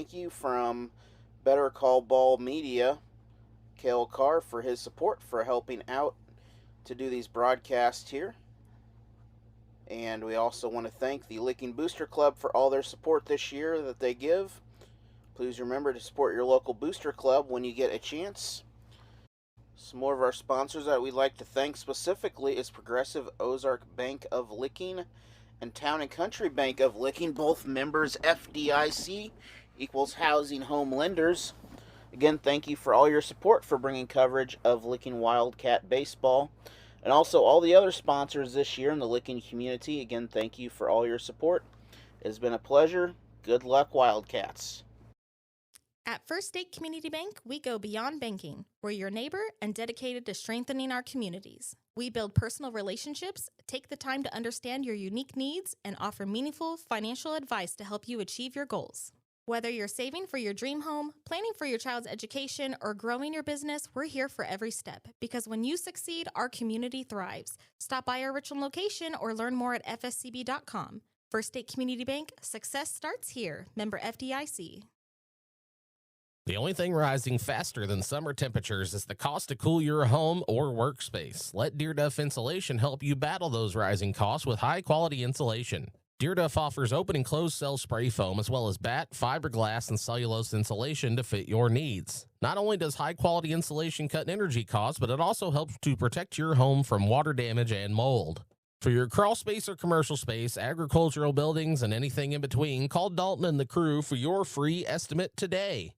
thank you from Better Call Ball Media, Kale Carr, for his support for helping out to do these broadcasts here. And we also want to thank the Licking Booster Club for all their support this year that they give. Please remember to support your local booster club when you get a chance. Some more of our sponsors that we'd like to thank specifically is Progressive Ozark Bank of Licking and Town and Country Bank of Licking, both members FDIC, equals housing home lenders. Again, thank you for all your support for bringing coverage of Licking Wildcat baseball. And also all the other sponsors this year in the Licking community. Again, thank you for all your support. It has been a pleasure. Good luck, Wildcats. At First State Community Bank, we go beyond banking. We're your neighbor and dedicated to strengthening our communities. We build personal relationships, take the time to understand your unique needs, and offer meaningful financial advice to help you achieve your goals. Whether you're saving for your dream home, planning for your child's education, or growing your business, we're here for every step. Because when you succeed, our community thrives. Stop by our Richland location or learn more at fscb.com. First State Community Bank, success starts here. Member FDIC. The only thing rising faster than summer temperatures is the cost to cool your home or workspace. Let Deer Duff Insulation help you battle those rising costs with high-quality insulation. Deer Duff offers open and closed cell spray foam as well as batt, fiberglass, and cellulose insulation to fit your needs. Not only does high-quality insulation cut energy costs, but it also helps to protect your home from water damage and mold. For your crawl space or commercial space, agricultural buildings, and anything in between, call Dalton and the crew for your free estimate today.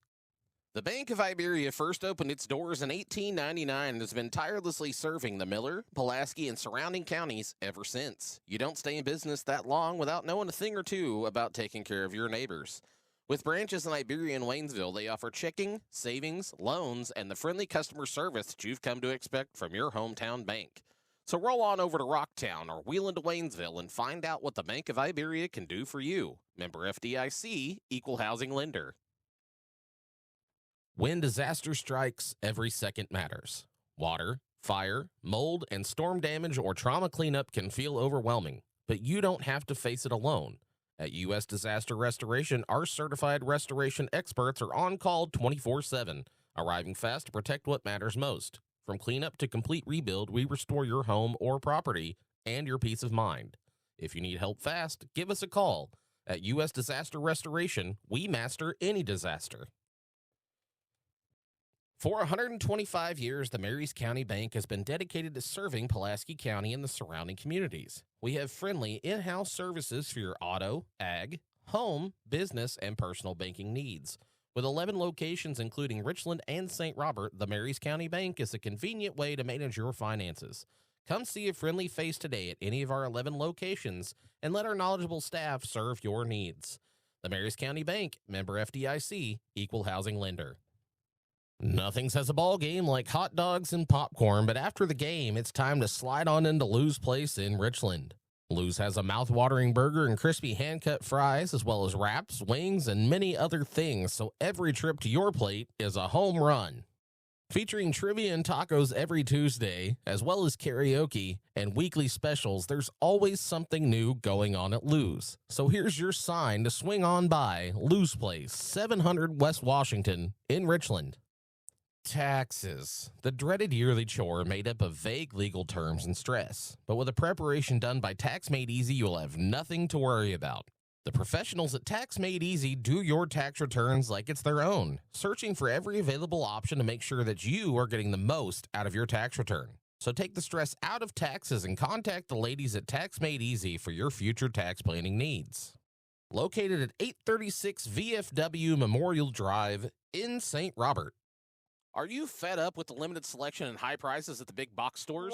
The Bank of Iberia first opened its doors in 1899 and has been tirelessly serving the Miller, Pulaski, and surrounding counties ever since. You don't stay in business that long without knowing a thing or two about taking care of your neighbors. With branches in Iberia and Waynesville, they offer checking, savings, loans, and the friendly customer service that you've come to expect from your hometown bank. So roll on over to Rocktown or wheel into Waynesville and find out what the Bank of Iberia can do for you. Member FDIC, Equal Housing Lender. When disaster strikes, every second matters. Water, fire, mold, and storm damage or trauma cleanup can feel overwhelming, but you don't have to face it alone. At U.S. Disaster Restoration, our certified restoration experts are on call 24/7, arriving fast to protect what matters most. From cleanup to complete rebuild, we restore your home or property and your peace of mind. If you need help fast, give us a call. At U.S. Disaster Restoration, we master any disaster. For 125 years, the Marys County Bank has been dedicated to serving Pulaski County and the surrounding communities. We have friendly in-house services for your auto, ag, home, business, and personal banking needs. With 11 locations including Richland and St. Robert, the Marys County Bank is a convenient way to manage your finances. Come see a friendly face today at any of our 11 locations and let our knowledgeable staff serve your needs. The Marys County Bank, member FDIC, Equal Housing Lender. Nothing says a ball game like hot dogs and popcorn, but after the game, it's time to slide on into Lou's Place in Richland. Lou's has a mouth-watering burger and crispy hand-cut fries, as well as wraps, wings, and many other things, so every trip to your plate is a home run. Featuring trivia and tacos every Tuesday, as well as karaoke and weekly specials, there's always something new going on at Lou's. So here's your sign to swing on by Lou's Place, 700 West Washington in Richland. Taxes. The dreaded yearly chore made up of vague legal terms and stress. But with a preparation done by Tax Made Easy, you'll have nothing to worry about. The professionals at Tax Made Easy do your tax returns like it's their own, searching for every available option to make sure that you are getting the most out of your tax return. So take the stress out of taxes and contact the ladies at Tax Made Easy for your future tax planning needs. Located at 836 VFW Memorial Drive in St. Robert. Are you fed up with the limited selection and high prices at the big box stores?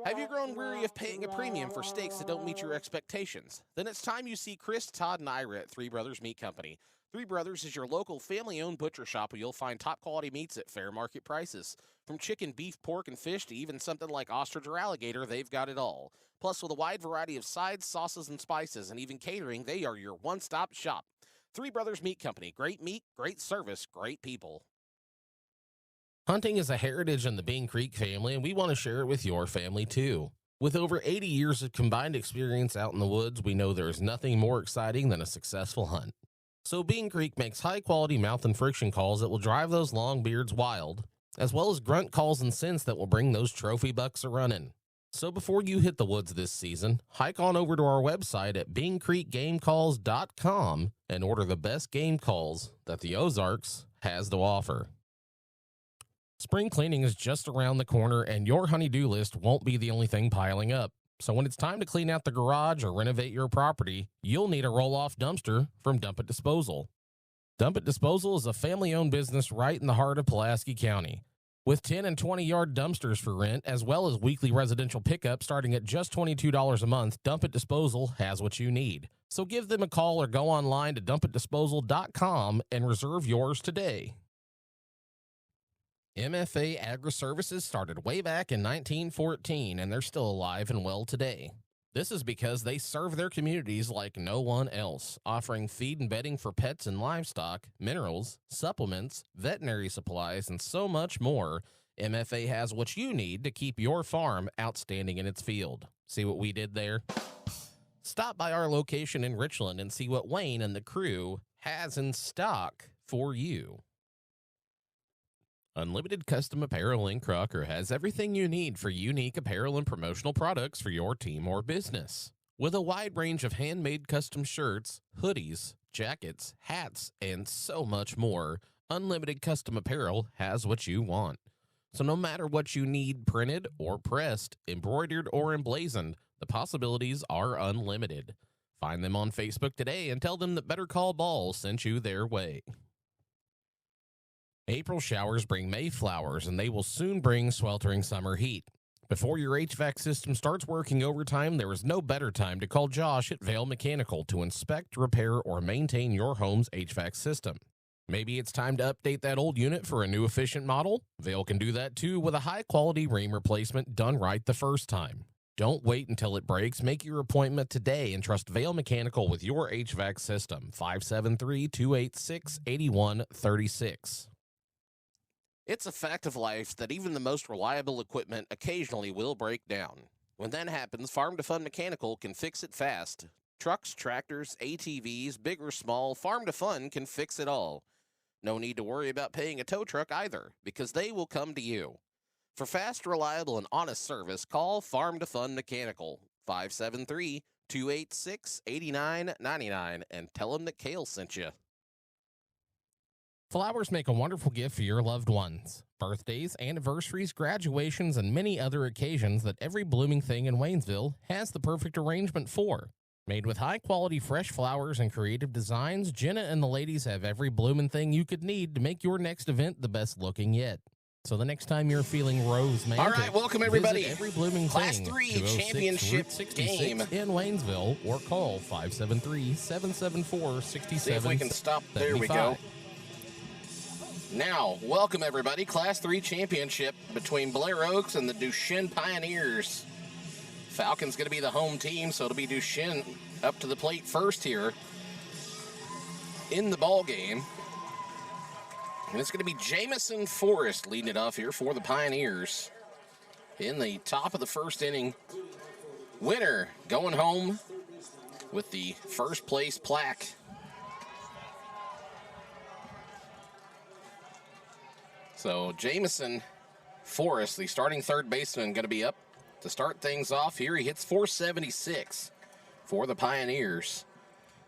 Have you grown weary of paying a premium for steaks that don't meet your expectations? Then it's time you see Chris, Todd, and Ira at Three Brothers Meat Company. Three Brothers is your local family-owned butcher shop where you'll find top-quality meats at fair market prices. From chicken, beef, pork, and fish to even something like ostrich or alligator, they've got it all. Plus, with a wide variety of sides, sauces, and spices, and even catering, they are your one-stop shop. Three Brothers Meat Company. Great meat, great service, great people. Hunting is a heritage in the Bean Creek family, and we want to share it with your family too. With over 80 years of combined experience out in the woods, we know there is nothing more exciting than a successful hunt. So Bean Creek makes high-quality mouth and friction calls that will drive those long beards wild, as well as grunt calls and scents that will bring those trophy bucks a-running. So before you hit the woods this season, hike on over to our website at beancreekgamecalls.com and order the best game calls that the Ozarks has to offer. Spring cleaning is just around the corner, and your honey-do list won't be the only thing piling up. So when it's time to clean out the garage or renovate your property, you'll need a roll-off dumpster from Dump It Disposal. Dump It Disposal is a family-owned business right in the heart of Pulaski County. With 10 and 20-yard dumpsters for rent, as well as weekly residential pickup starting at just $22 a month, Dump It Disposal has what you need. So give them a call or go online to dumpitdisposal.com and reserve yours today. MFA Agri-Services started way back in 1914, and they're still alive and well today. This is because they serve their communities like no one else, offering feed and bedding for pets and livestock, minerals, supplements, veterinary supplies, and so much more. MFA has what you need to keep your farm outstanding in its field. See what we did there? Stop by our location in Richland and see what Wayne and the crew has in stock for you. Unlimited Custom Apparel in Crocker has everything you need for unique apparel and promotional products for your team or business. With a wide range of handmade custom shirts, hoodies, jackets, hats, and so much more, Unlimited Custom Apparel has what you want. So no matter what you need printed or pressed, embroidered or emblazoned, the possibilities are unlimited. Find them on Facebook today and tell them that Better Call Ball sent you their way. April showers bring May flowers, and they will soon bring sweltering summer heat. Before your HVAC system starts working overtime, there is no better time to call Josh at Vail Mechanical to inspect, repair, or maintain your home's HVAC system. Maybe it's time to update that old unit for a new efficient model? Vail can do that too with a high-quality ream replacement done right the first time. Don't wait until it breaks. Make your appointment today and trust Vail Mechanical with your HVAC system. 573-286-8136. It's a fact of life that even the most reliable equipment occasionally will break down. When that happens, Farm to Fun Mechanical can fix it fast. Trucks, tractors, ATVs, big or small, Farm to Fun can fix it all. No need to worry about paying a tow truck either, because they will come to you. For fast, reliable, and honest service, call Farm to Fun Mechanical, 573-286-8999, and tell them that Kale sent you. Flowers make a wonderful gift for your loved ones. Birthdays, anniversaries, graduations, and many other occasions that every blooming thing in Waynesville has the perfect arrangement for. Made with high-quality fresh flowers and creative designs, Jenna and the ladies have every blooming thing you could need to make your next event the best looking yet. So the next time you're feeling romantic, all right, welcome everybody. Every blooming Class thing 3 to championship 66 game in Waynesville, or call 573-774-6775. See if we can stop. There we go. Now, welcome everybody. Class 3 championship between Blair Oaks and the Duchesne Pioneers. Falcons going to be the home team, so it'll be Duchesne up to the plate first here in the ball game. And it's going to be Jamison Forrest leading it off here for the Pioneers. In the top of the first inning, winner going home with the first place plaque. So Jamison Forrest, the starting third baseman, going to be up to start things off here. He hits .476 for the Pioneers.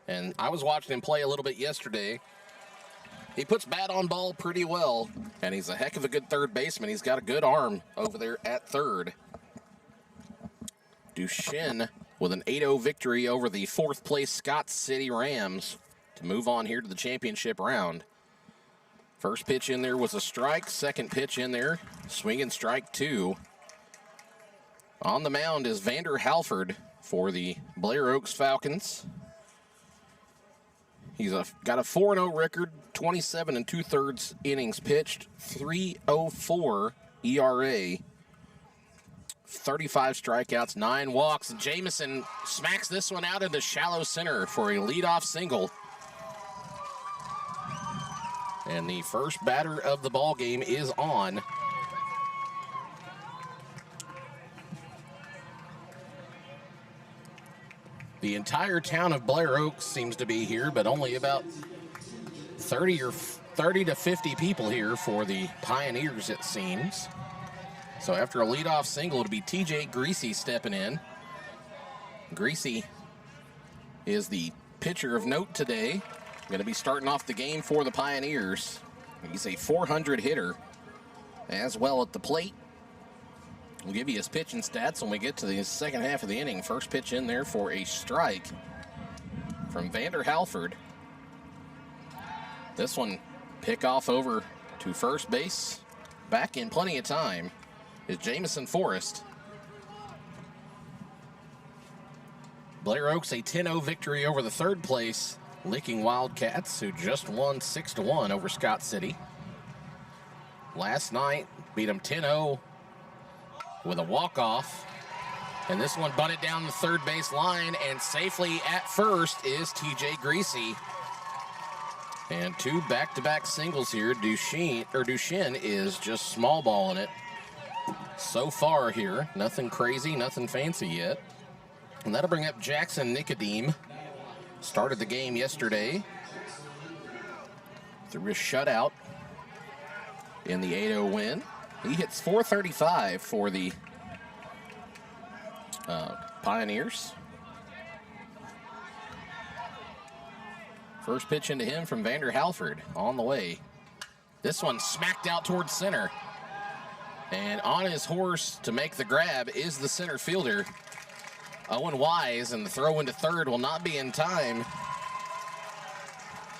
And I was watching him play a little bit yesterday. He puts bat on ball pretty well, and he's a heck of a good third baseman. He's got a good arm over there at third. Duchesne with an 8-0 victory over the fourth place Scott City Rams to move on here to the championship round. First pitch in there was a strike. Second pitch in there, swinging strike two. On the mound is Vander Halford for the Blair Oaks Falcons. He's got a 4-0 record, 27 2/3 innings pitched, 3.04 ERA, 35 strikeouts, 9 walks. Jamison smacks this one out into shallow center for a leadoff single. And the first batter of the ball game is on. The entire town of Blair Oaks seems to be here, but only about 30 to 50 people here for the Pioneers, it seems. So after a leadoff single, it'll be TJ Greasy stepping in. Greasy is the pitcher of note today. Going to be starting off the game for the Pioneers. He's a 400 hitter as well at the plate. We'll give you his pitching stats when we get to the second half of the inning. First pitch in there for a strike from Vander Halford. This one, pick off over to first base. Back in plenty of time is Jamison Forrest. Blair Oaks a 10-0 victory over the third place Licking Wildcats, who just won 6-1 over Scott City. Last night, beat them 10-0 with a walk-off. And this one bunted down the third base line, and safely at first is TJ Greasy. And two back-to-back singles here. Duchesne is just small balling it so far here. Nothing crazy, nothing fancy yet. And that'll bring up Jackson Nicodeme. Started the game yesterday through a shutout in the 8-0 win. He hits .435 for the Pioneers. First pitch into him from Vander Halford on the way. This one smacked out towards center. And on his horse to make the grab is the center fielder, Owen Wise, and the throw into third will not be in time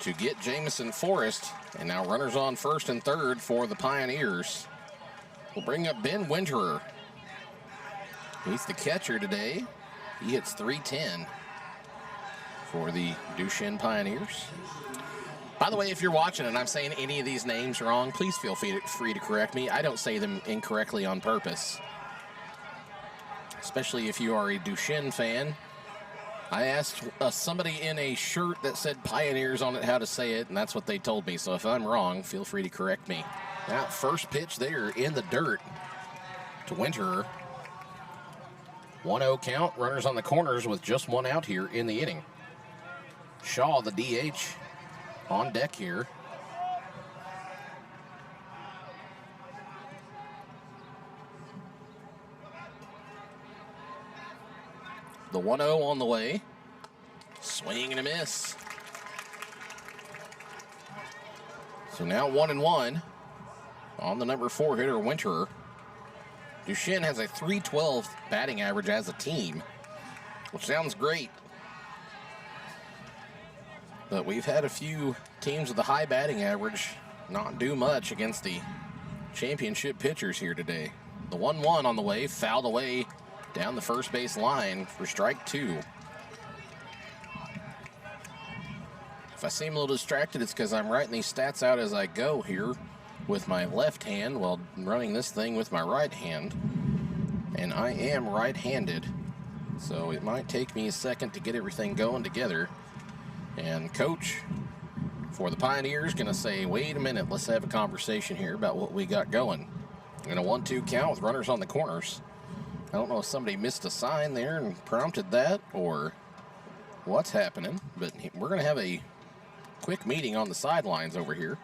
to get Jamison Forrest. And now runners on first and third for the Pioneers. We'll bring up Ben Winterer. He's the catcher today. He hits .310 for the Duchesne Pioneers. By the way, if you're watching and I'm saying any of these names wrong, please feel free to correct me. I don't say them incorrectly on purpose. Especially if you are a Duchesne fan. I asked somebody in a shirt that said Pioneers on it how to say it, and that's what they told me. So if I'm wrong, feel free to correct me. That first pitch there in the dirt to Winterer. 1-0 count, runners on the corners with just one out here in the inning. Shaw, the DH, on deck here. The 1-0 on the way. Swing and a miss. So now 1-1 on the number 4 hitter, Winterer. Duchesne has a .312 batting average as a team, which sounds great. But we've had a few teams with a high batting average not do much against the championship pitchers here today. The 1-1 on the way, fouled away down the first base line for strike 2. If I seem a little distracted, it's because I'm writing these stats out as I go here with my left hand while running this thing with my right hand. And I am right-handed, so it might take me a second to get everything going together. And coach for the Pioneers going to say, wait a minute, let's have a conversation here about what we got going. And a 1-2 count with runners on the corners. I don't know if somebody missed a sign there and prompted that or what's happening, but we're going to have a quick meeting on the sidelines over here.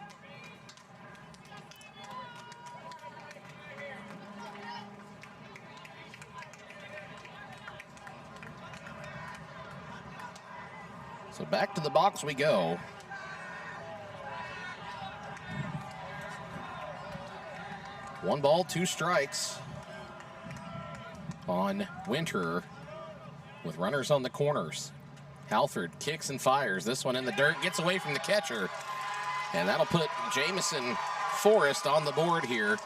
So back to the box we go. One ball, 2 strikes on Winterer with runners on the corners. Halford kicks and fires. This one in the dirt, gets away from the catcher. And that'll put Jamison Forrest on the board here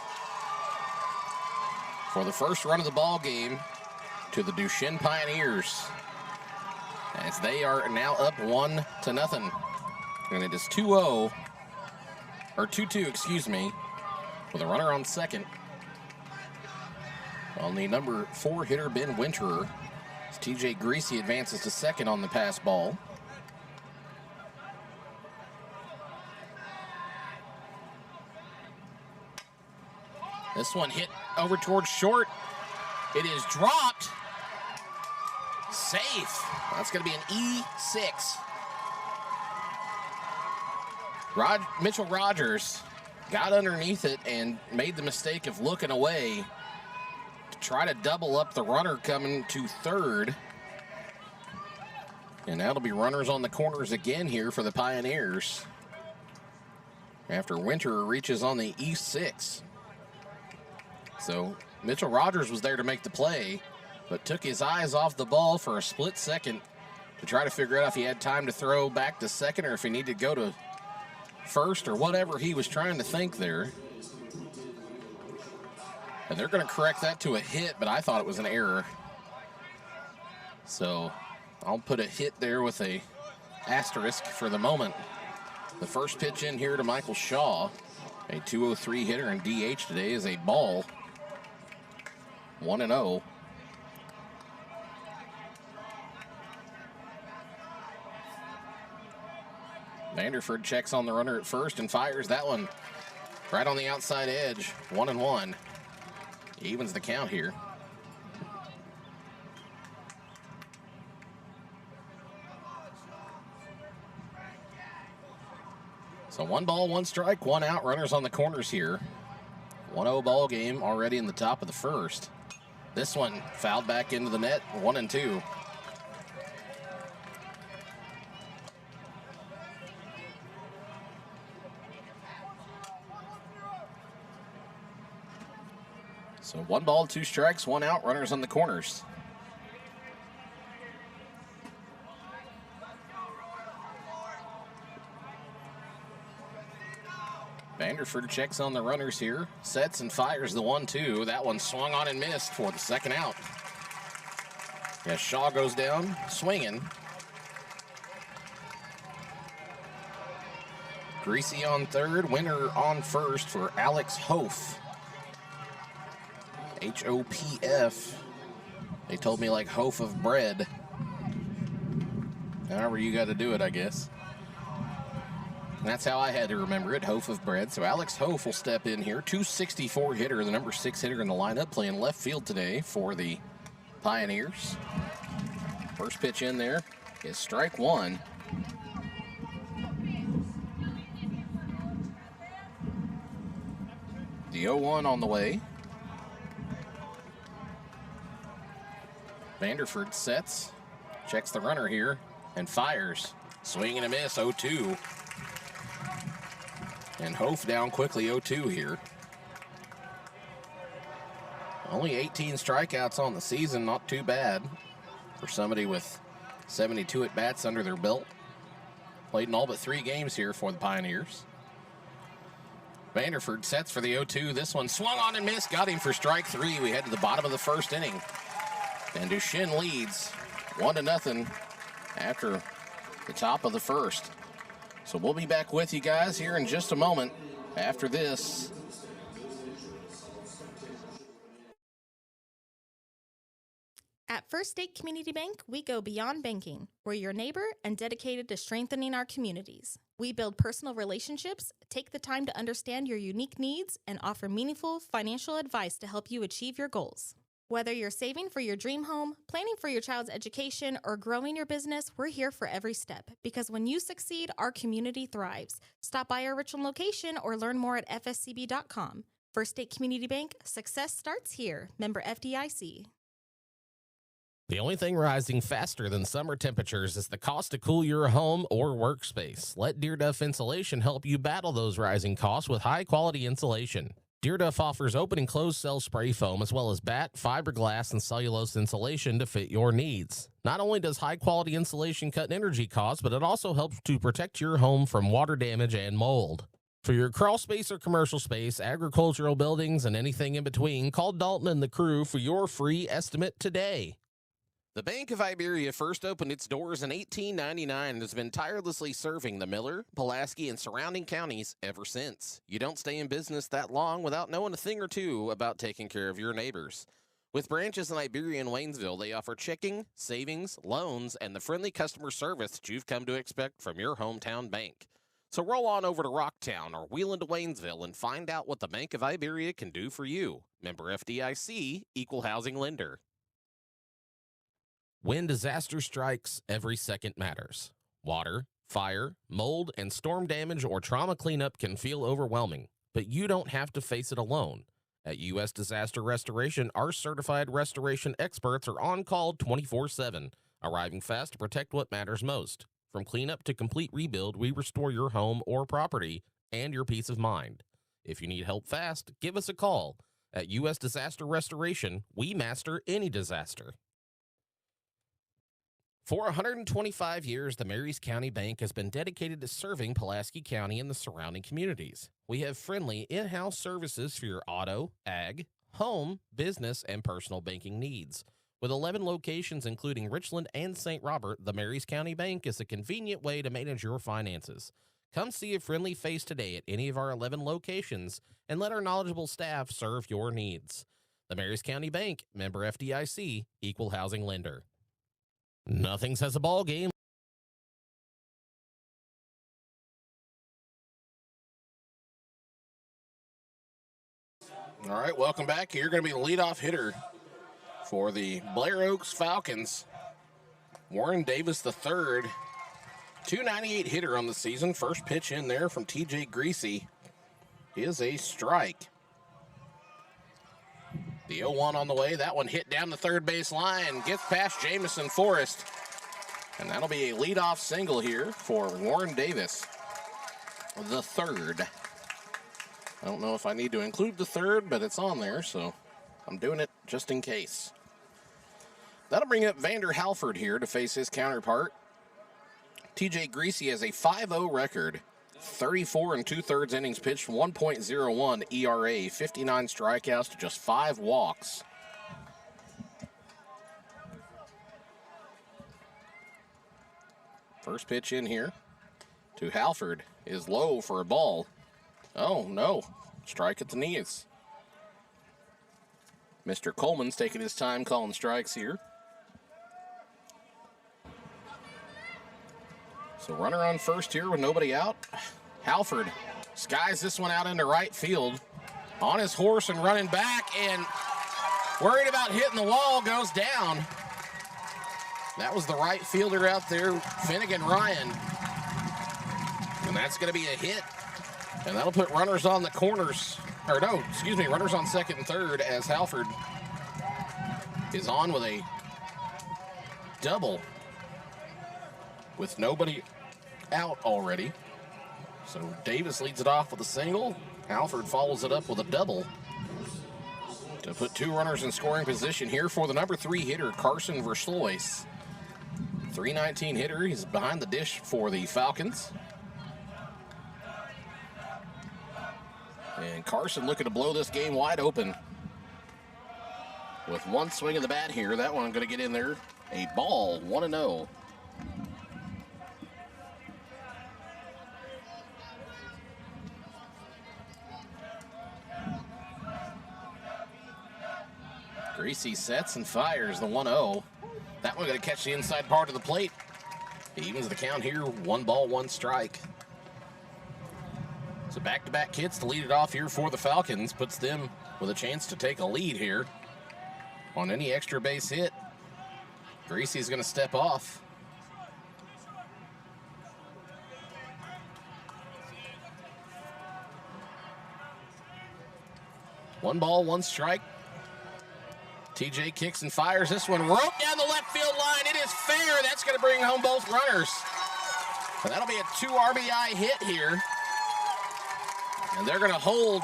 for the first run of the ball game to the Duchesne Pioneers, as they are now up 1-0. And it is 2-0, or 2-2, excuse me, with a runner on second. On the number 4 hitter, Ben Winterer, as TJ Greasy advances to second on the pass ball. This one hit over towards short. It is dropped. Safe. That's going to be an E6. Mitchell Rogers got underneath it and made the mistake of looking away to try to double up the runner coming to third. And that'll be runners on the corners again here for the Pioneers after Winter reaches on the east 6. So Mitchell Rogers was there to make the play, but took his eyes off the ball for a split second to try to figure out if he had time to throw back to second or if he needed to go to first or whatever he was trying to think there. And they're going to correct that to a hit, but I thought it was an error. So I'll put a hit there with a asterisk for the moment. The first pitch in here to Michael Shaw, a 203 hitter in DH today, is a ball. 1-0. Vanderford checks on the runner at first and fires that one right on the outside edge. 1-1. Evens the count here. So 1 ball, 1 strike, 1 out. Runners on the corners here. 1-0 ball game already in the top of the first. This one fouled back into the net. 1-2. So 1 ball, 2 strikes, 1 out. Runners on the corners. Vanderford checks on the runners here, sets and fires the 1-2. That one swung on and missed for the second out. As Shaw goes down, swinging. Greasy on third, Winter on first for Alex Hof. H-O-P-F. They told me like Hof of bread. However you got to do it, I guess. And that's how I had to remember it, Hof of bread. So Alex Hof will step in here. 264 hitter, the number 6 hitter in the lineup, playing left field today for the Pioneers. First pitch in there is strike 1. The 0-1 on the way. Vanderford sets, checks the runner here, and fires. Swing and a miss, 0-2. And Hof down quickly, 0-2 here. Only 18 strikeouts on the season, not too bad for somebody with 72 at-bats under their belt. Played in all but 3 games here for the Pioneers. Vanderford sets for the 0-2. This one swung on and missed, got him for strike 3. We head to the bottom of the first inning. And Duchesne leads 1-0 after the top of the first. So we'll be back with you guys here in just a moment after this. At First State Community Bank, we go beyond banking. We're your neighbor and dedicated to strengthening our communities. We build personal relationships, take the time to understand your unique needs, and offer meaningful financial advice to help you achieve your goals. Whether you're saving for your dream home, planning for your child's education, or growing your business, we're here for every step. Because when you succeed, our community thrives. Stop by our Richland location or learn more at fscb.com. First State Community Bank, success starts here. Member FDIC. The only thing rising faster than summer temperatures is the cost to cool your home or workspace. Let Deer Duff Insulation help you battle those rising costs with high-quality insulation. Deer Duff offers open and closed cell spray foam as well as bat, fiberglass, and cellulose insulation to fit your needs. Not only does high-quality insulation cut energy costs, but it also helps to protect your home from water damage and mold. For your crawl space or commercial space, agricultural buildings, and anything in between, call Dalton and the crew for your free estimate today. The Bank of Iberia first opened its doors in 1899 and has been tirelessly serving the Miller, Pulaski, and surrounding counties ever since. You don't stay in business that long without knowing a thing or two about taking care of your neighbors. With branches in Iberia and Waynesville, they offer checking, savings, loans, and the friendly customer service that you've come to expect from your hometown bank. So roll on over to Rocktown or wheel into Waynesville and find out what the Bank of Iberia can do for you. Member FDIC, Equal Housing Lender. When disaster strikes, every second matters. Water, Fire, mold, and storm damage or trauma cleanup can feel overwhelming, but you don't have to face it alone. At U.S. Disaster Restoration, our certified restoration experts are on call 24/7, arriving fast to protect what matters most. From cleanup to complete rebuild, we restore your home or property and your peace of mind. If you need help fast, give us a call. At U.S. Disaster Restoration, we master any disaster. For 125 years, the Marys County Bank has been dedicated to serving Pulaski County and the surrounding communities. We have friendly in-house services for your auto, ag, home, business, and personal banking needs. With 11 locations including Richland and St. Robert, the Marys County Bank is a convenient way to manage your finances. Come see a friendly face today at any of our 11 locations and let our knowledgeable staff serve your needs. The Marys County Bank, member FDIC, equal housing lender. Nothing says a ball game. All right, welcome back. You're going to be the leadoff hitter for the Blair Oaks Falcons. Warren Davis III, 298 hitter on the season. First pitch in there from TJ Greasy is a strike. The 0-1 on the way. That one hit down the third base line. Gets past Jamison Forrest. And that'll be a leadoff single here for Warren Davis, the third. I don't know if I need to include the third, but it's on there, so I'm doing it just in case. That'll bring up Vander Halford here to face his counterpart. TJ Greasy has a 5-0 record. 34 2/3 innings pitched, 1.01 ERA, 59 strikeouts to just 5 walks. First pitch in here to Halford is low for a ball. Oh, no. Strike at the knees. Mr. Coleman's taking his time calling strikes here. So runner on first here with nobody out. Halford skies this one out into right field. On his horse and running back, and worried about hitting the wall, goes down. That was the right fielder out there, Finnegan Ryan. And that's going to be a hit. And that'll put runners on the corners. Or no, excuse me, runners on second and third as Halford is on with a double with nobody out already. So Davis leads it off with a single. Halford follows it up with a double to put 2 runners in scoring position here for the number 3 hitter, Carson Verslois. 319 hitter. He's behind the dish for the Falcons. And Carson looking to blow this game wide open. With one swing of the bat here, that one going to get in there. A ball, 1-0. Greasy sets and fires the 1-0. That one going to catch the inside part of the plate. He evens the count here. 1 ball, 1 strike. So back-to-back hits to lead it off here for the Falcons. Puts them with a chance to take a lead here. On any extra base hit, Greasy's going to step off. One ball, 1 strike. TJ kicks and fires this one. Rope down the left field line. It is fair. That's going to bring home both runners. And that'll be a 2 RBI hit here. And they're going to hold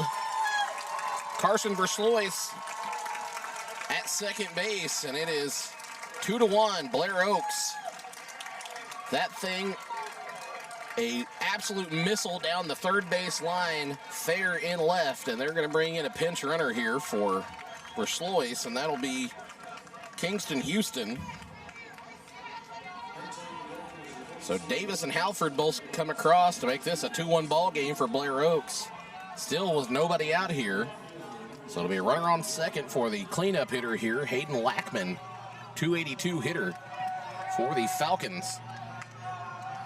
Carson Verslois at second base. And it is 2-1, Blair Oaks. That thing, a absolute missile down the third base line, fair in left. And they're going to bring in a pinch runner here for Verslois, and that'll be Kingston Houston. So Davis and Halford both come across to make this a 2-1 ball game for Blair Oaks. Still with nobody out here. So it'll be a runner on second for the cleanup hitter here, Hayden Lackman, 282 hitter for the Falcons.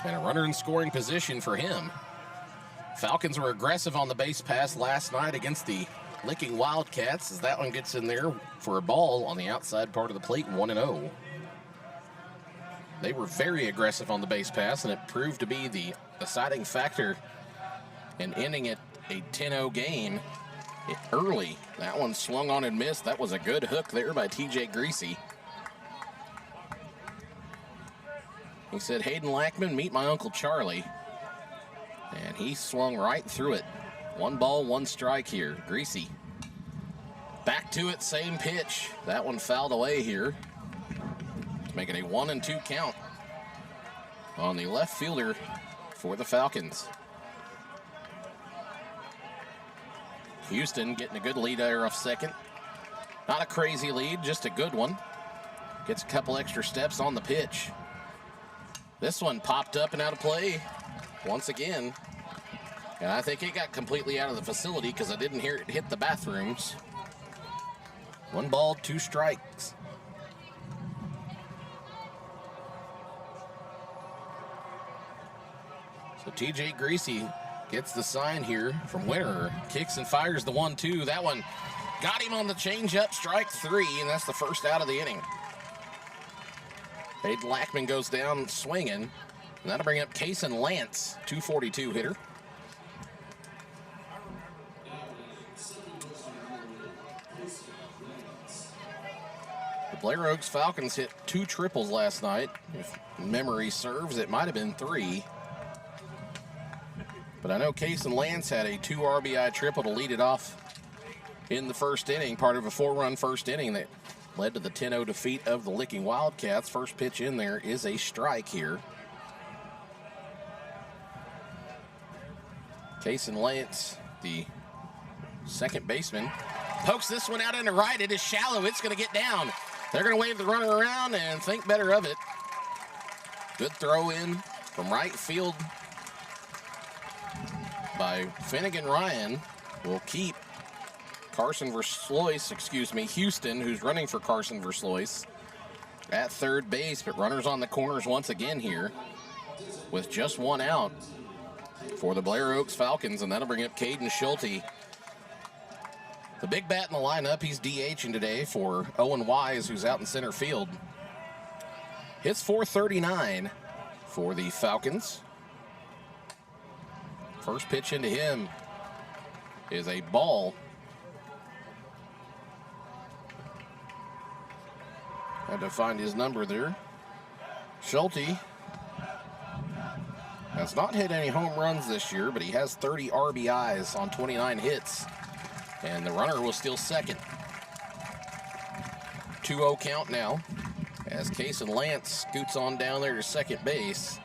And a runner in scoring position for him. Falcons were aggressive on the base pass last night against the Licking Wildcats, as that one gets in there for a ball on the outside part of the plate, 1-0. They were very aggressive on the base pass, and it proved to be the deciding factor in ending it a 10-0 game early. That one swung on and missed. That was a good hook there by TJ Greasy. He said, Hayden Lackman, meet my Uncle Charlie. And he swung right through it. 1 ball, 1 strike here. Greasy. Back to it, same pitch. That one fouled away here. To make it a 1-2 count on the left fielder for the Falcons. Houston getting a good lead there off second. Not a crazy lead, just a good one. Gets a couple extra steps on the pitch. This one popped up and out of play once again. And I think it got completely out of the facility because I didn't hear it hit the bathrooms. 1 ball, 2 strikes. So TJ Greasy gets the sign here from Winterer. Kicks and fires the 1-2. That one got him on the changeup, strike 3, and that's the first out of the inning. Hayden Lackman goes down swinging, and that'll bring up Kason Lance, 242 hitter. The Blair Oaks Falcons hit 2 triples last night. If memory serves, it might have been 3. But I know Kason Lance had a 2 RBI triple to lead it off in the first inning, part of a 4-run first inning that led to the 10-0 defeat of the Licking Wildcats. First pitch in there is a strike here. Kason Lance, the second baseman, pokes this one out into right. It is shallow. It's going to get down. They're going to wave the runner around and think better of it. Good throw in from right field by Finnegan Ryan. Will keep Houston, who's running for Carson Verslois, at third base, but runners on the corners once again here with just 1 out for the Blair Oaks Falcons, and that'll bring up Caden Schulte. The big bat in the lineup, he's DHing today for Owen Wise, who's out in center field. Hits .439 for the Falcons. First pitch into him is a ball. Had to find his number there. Schulte has not hit any home runs this year, but he has 30 RBIs on 29 hits. And the runner will steal second. 2-0 count now as Kason Lance scoots on down there to second base.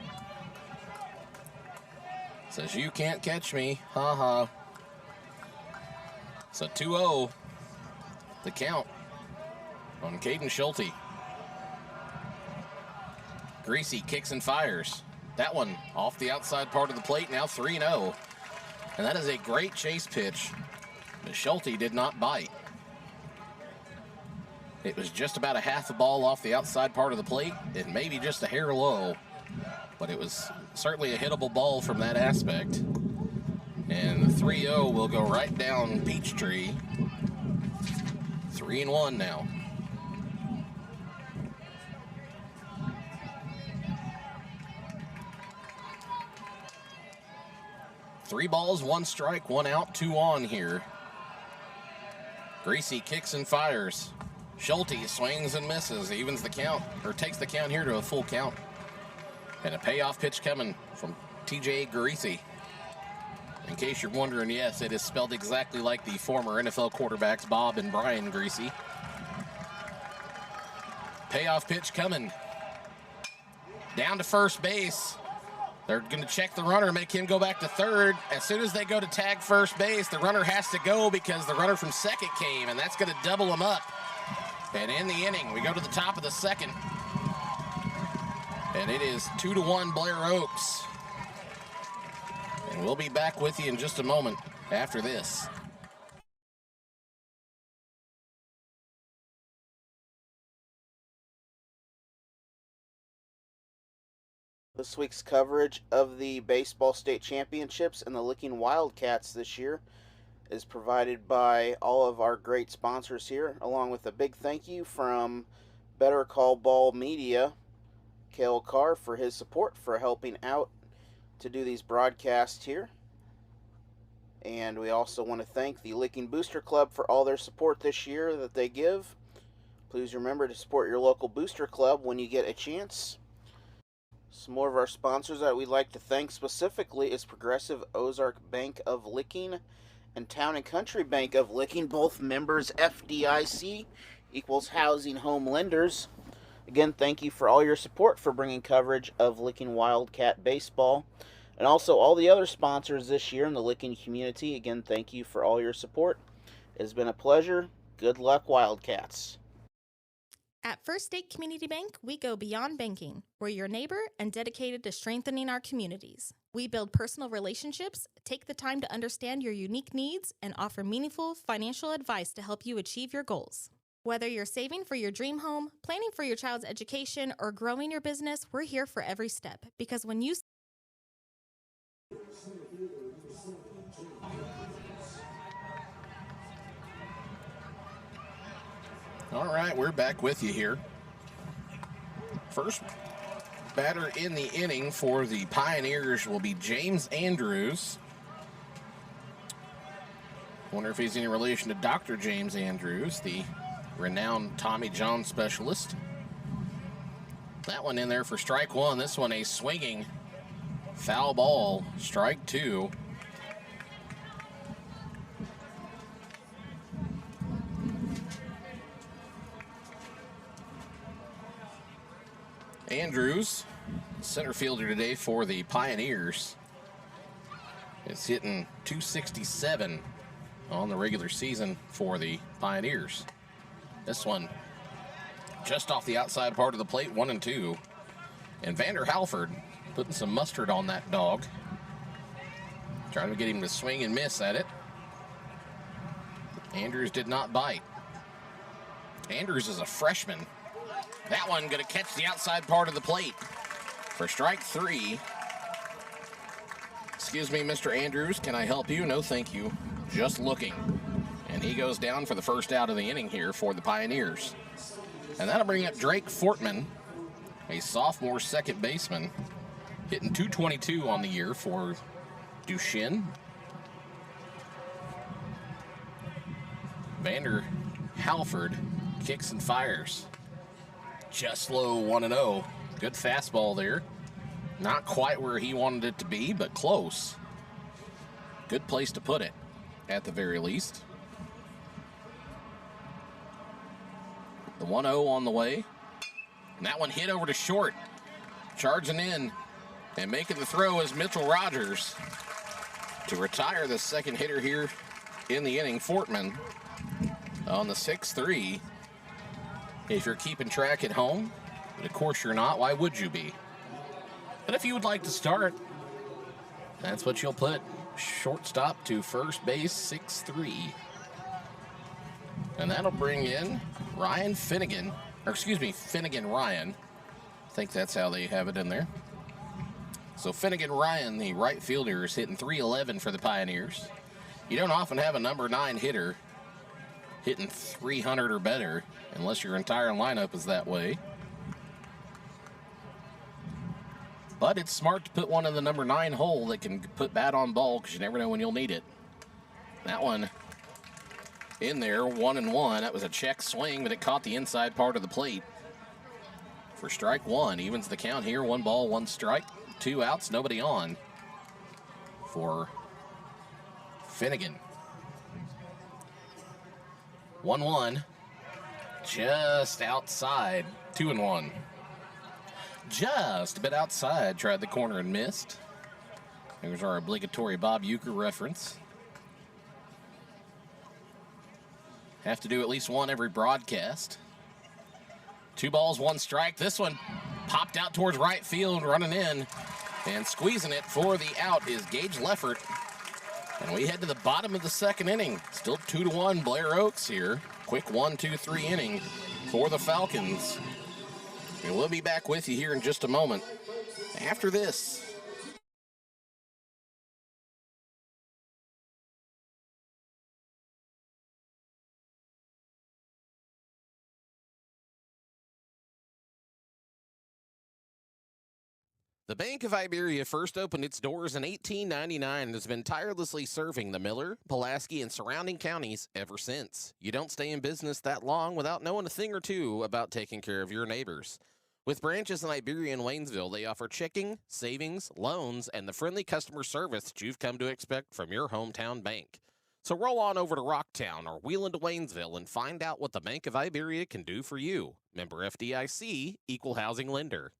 Says, you can't catch me, ha-ha. So 2-0, the count on Caden Schulte. Greasy kicks and fires. That one off the outside part of the plate, now 3-0. And that is a great chase pitch. But Schulte did not bite. It was just about a half a ball off the outside part of the plate, and maybe just a hair low. But it was certainly a hittable ball from that aspect. And the 3-0 will go right down Peachtree. 3-1 now. Three balls, 1 strike, 1 out, 2 on here. Greasy kicks and fires. Schulte swings and misses, evens the count, or takes the count here to a full count. And a payoff pitch coming from TJ Greasy. In case you're wondering, yes, it is spelled exactly like the former NFL quarterbacks Bob and Brian Greasy. Payoff pitch coming. Down to first base. They're going to check the runner, make him go back to third. As soon as they go to tag first base, the runner has to go because the runner from second came, and that's going to double him up. And in the inning, we go to the top of the second. And it is 2-1 Blair Oaks. And we'll be back with you in just a moment after this. This week's coverage of the Baseball State Championships and the Licking Wildcats this year is provided by all of our great sponsors here, along with a big thank you from Better Call Ball Media, Cale Carr for his support for helping out to do these broadcasts here. And we also want to thank the Licking Booster Club for all their support this year that they give. Please remember to support your local booster club when you get a chance. Some more of our sponsors that we'd like to thank specifically is Progressive Ozark Bank of Licking and Town and Country Bank of Licking, both members FDIC, equals housing home lenders. Again, thank you for all your support for bringing coverage of Licking Wildcat baseball. And also all the other sponsors this year in the Licking community. Again, thank you for all your support. It has been a pleasure. Good luck, Wildcats. At First State Community Bank, we go beyond banking. We're your neighbor and dedicated to strengthening our communities. We build personal relationships, take the time to understand your unique needs, and offer meaningful financial advice to help you achieve your goals. Whether you're saving for your dream home, planning for your child's education, or growing your business, we're here for every step. Because when you All right, we're back with you here. First batter in the inning for the Pioneers will be James Andrews. Wonder if he's any relation to Dr. James Andrews, the renowned Tommy John specialist. That one in there for strike one. This one a swinging foul ball, strike two. Andrews, center fielder today for the Pioneers, is hitting .267 on the regular season for the Pioneers. This one just off the outside part of the plate, 1-2. And Vander Halford putting some mustard on that dog, trying to get him to swing and miss at it. Andrews did not bite. Andrews is a freshman. That one going to catch the outside part of the plate for strike three. Excuse me, Mr. Andrews, can I help you? No, thank you. Just looking. And he goes down for the first out of the inning here for the Pioneers. And that'll bring up Drake Fortman, a sophomore second baseman, hitting .222 on the year for Duchesne. Vander Halford kicks and fires. Just low, 1-0. Good fastball there. Not quite where he wanted it to be, but close. Good place to put it, at the very least. The 1-0 on the way. And that one hit over to short. Charging in and making the throw is Mitchell Rogers to retire the second hitter here in the inning. Fortman on the 6-3. If you're keeping track at home, but of course you're not, why would you be? But if you would like to start, that's what you'll put. Shortstop to first base, 6-3. And that'll bring in Ryan Finnegan, or excuse me, Finnegan Ryan. I think that's how they have it in there. So Finnegan Ryan, the right fielder, is hitting .311 for the Pioneers. You don't often have a number 9 hitter hitting .300 or better, unless your entire lineup is that way. But it's smart to put one in the number 9 hole that can put bat on ball, because you never know when you'll need it. That one in there, 1-1. That was a check swing, but it caught the inside part of the plate for strike one. Evens the count here. 1 ball, 1 strike, 2 outs, nobody on for Finnegan. 1-1, just outside, 2-1. Just a bit outside, tried the corner and missed. There's our obligatory Bob Uecker reference. Have to do at least one every broadcast. 2 balls, 1 strike. This one popped out towards right field, running in, and squeezing it for the out is Gage Leffert. And we head to the bottom of the second inning. Still 2-1 Blair Oaks here. Quick 1-2-3 inning for the Falcons. And we'll be back with you here in just a moment after this. The Bank of Iberia first opened its doors in 1899 and has been tirelessly serving the Miller, Pulaski, and surrounding counties ever since. You don't stay in business that long without knowing a thing or two about taking care of your neighbors. With branches in Iberia and Waynesville, they offer checking, savings, loans, and the friendly customer service that you've come to expect from your hometown bank. So roll on over to Rocktown or wheel into Waynesville and find out what the Bank of Iberia can do for you. Member FDIC, Equal Housing Lender.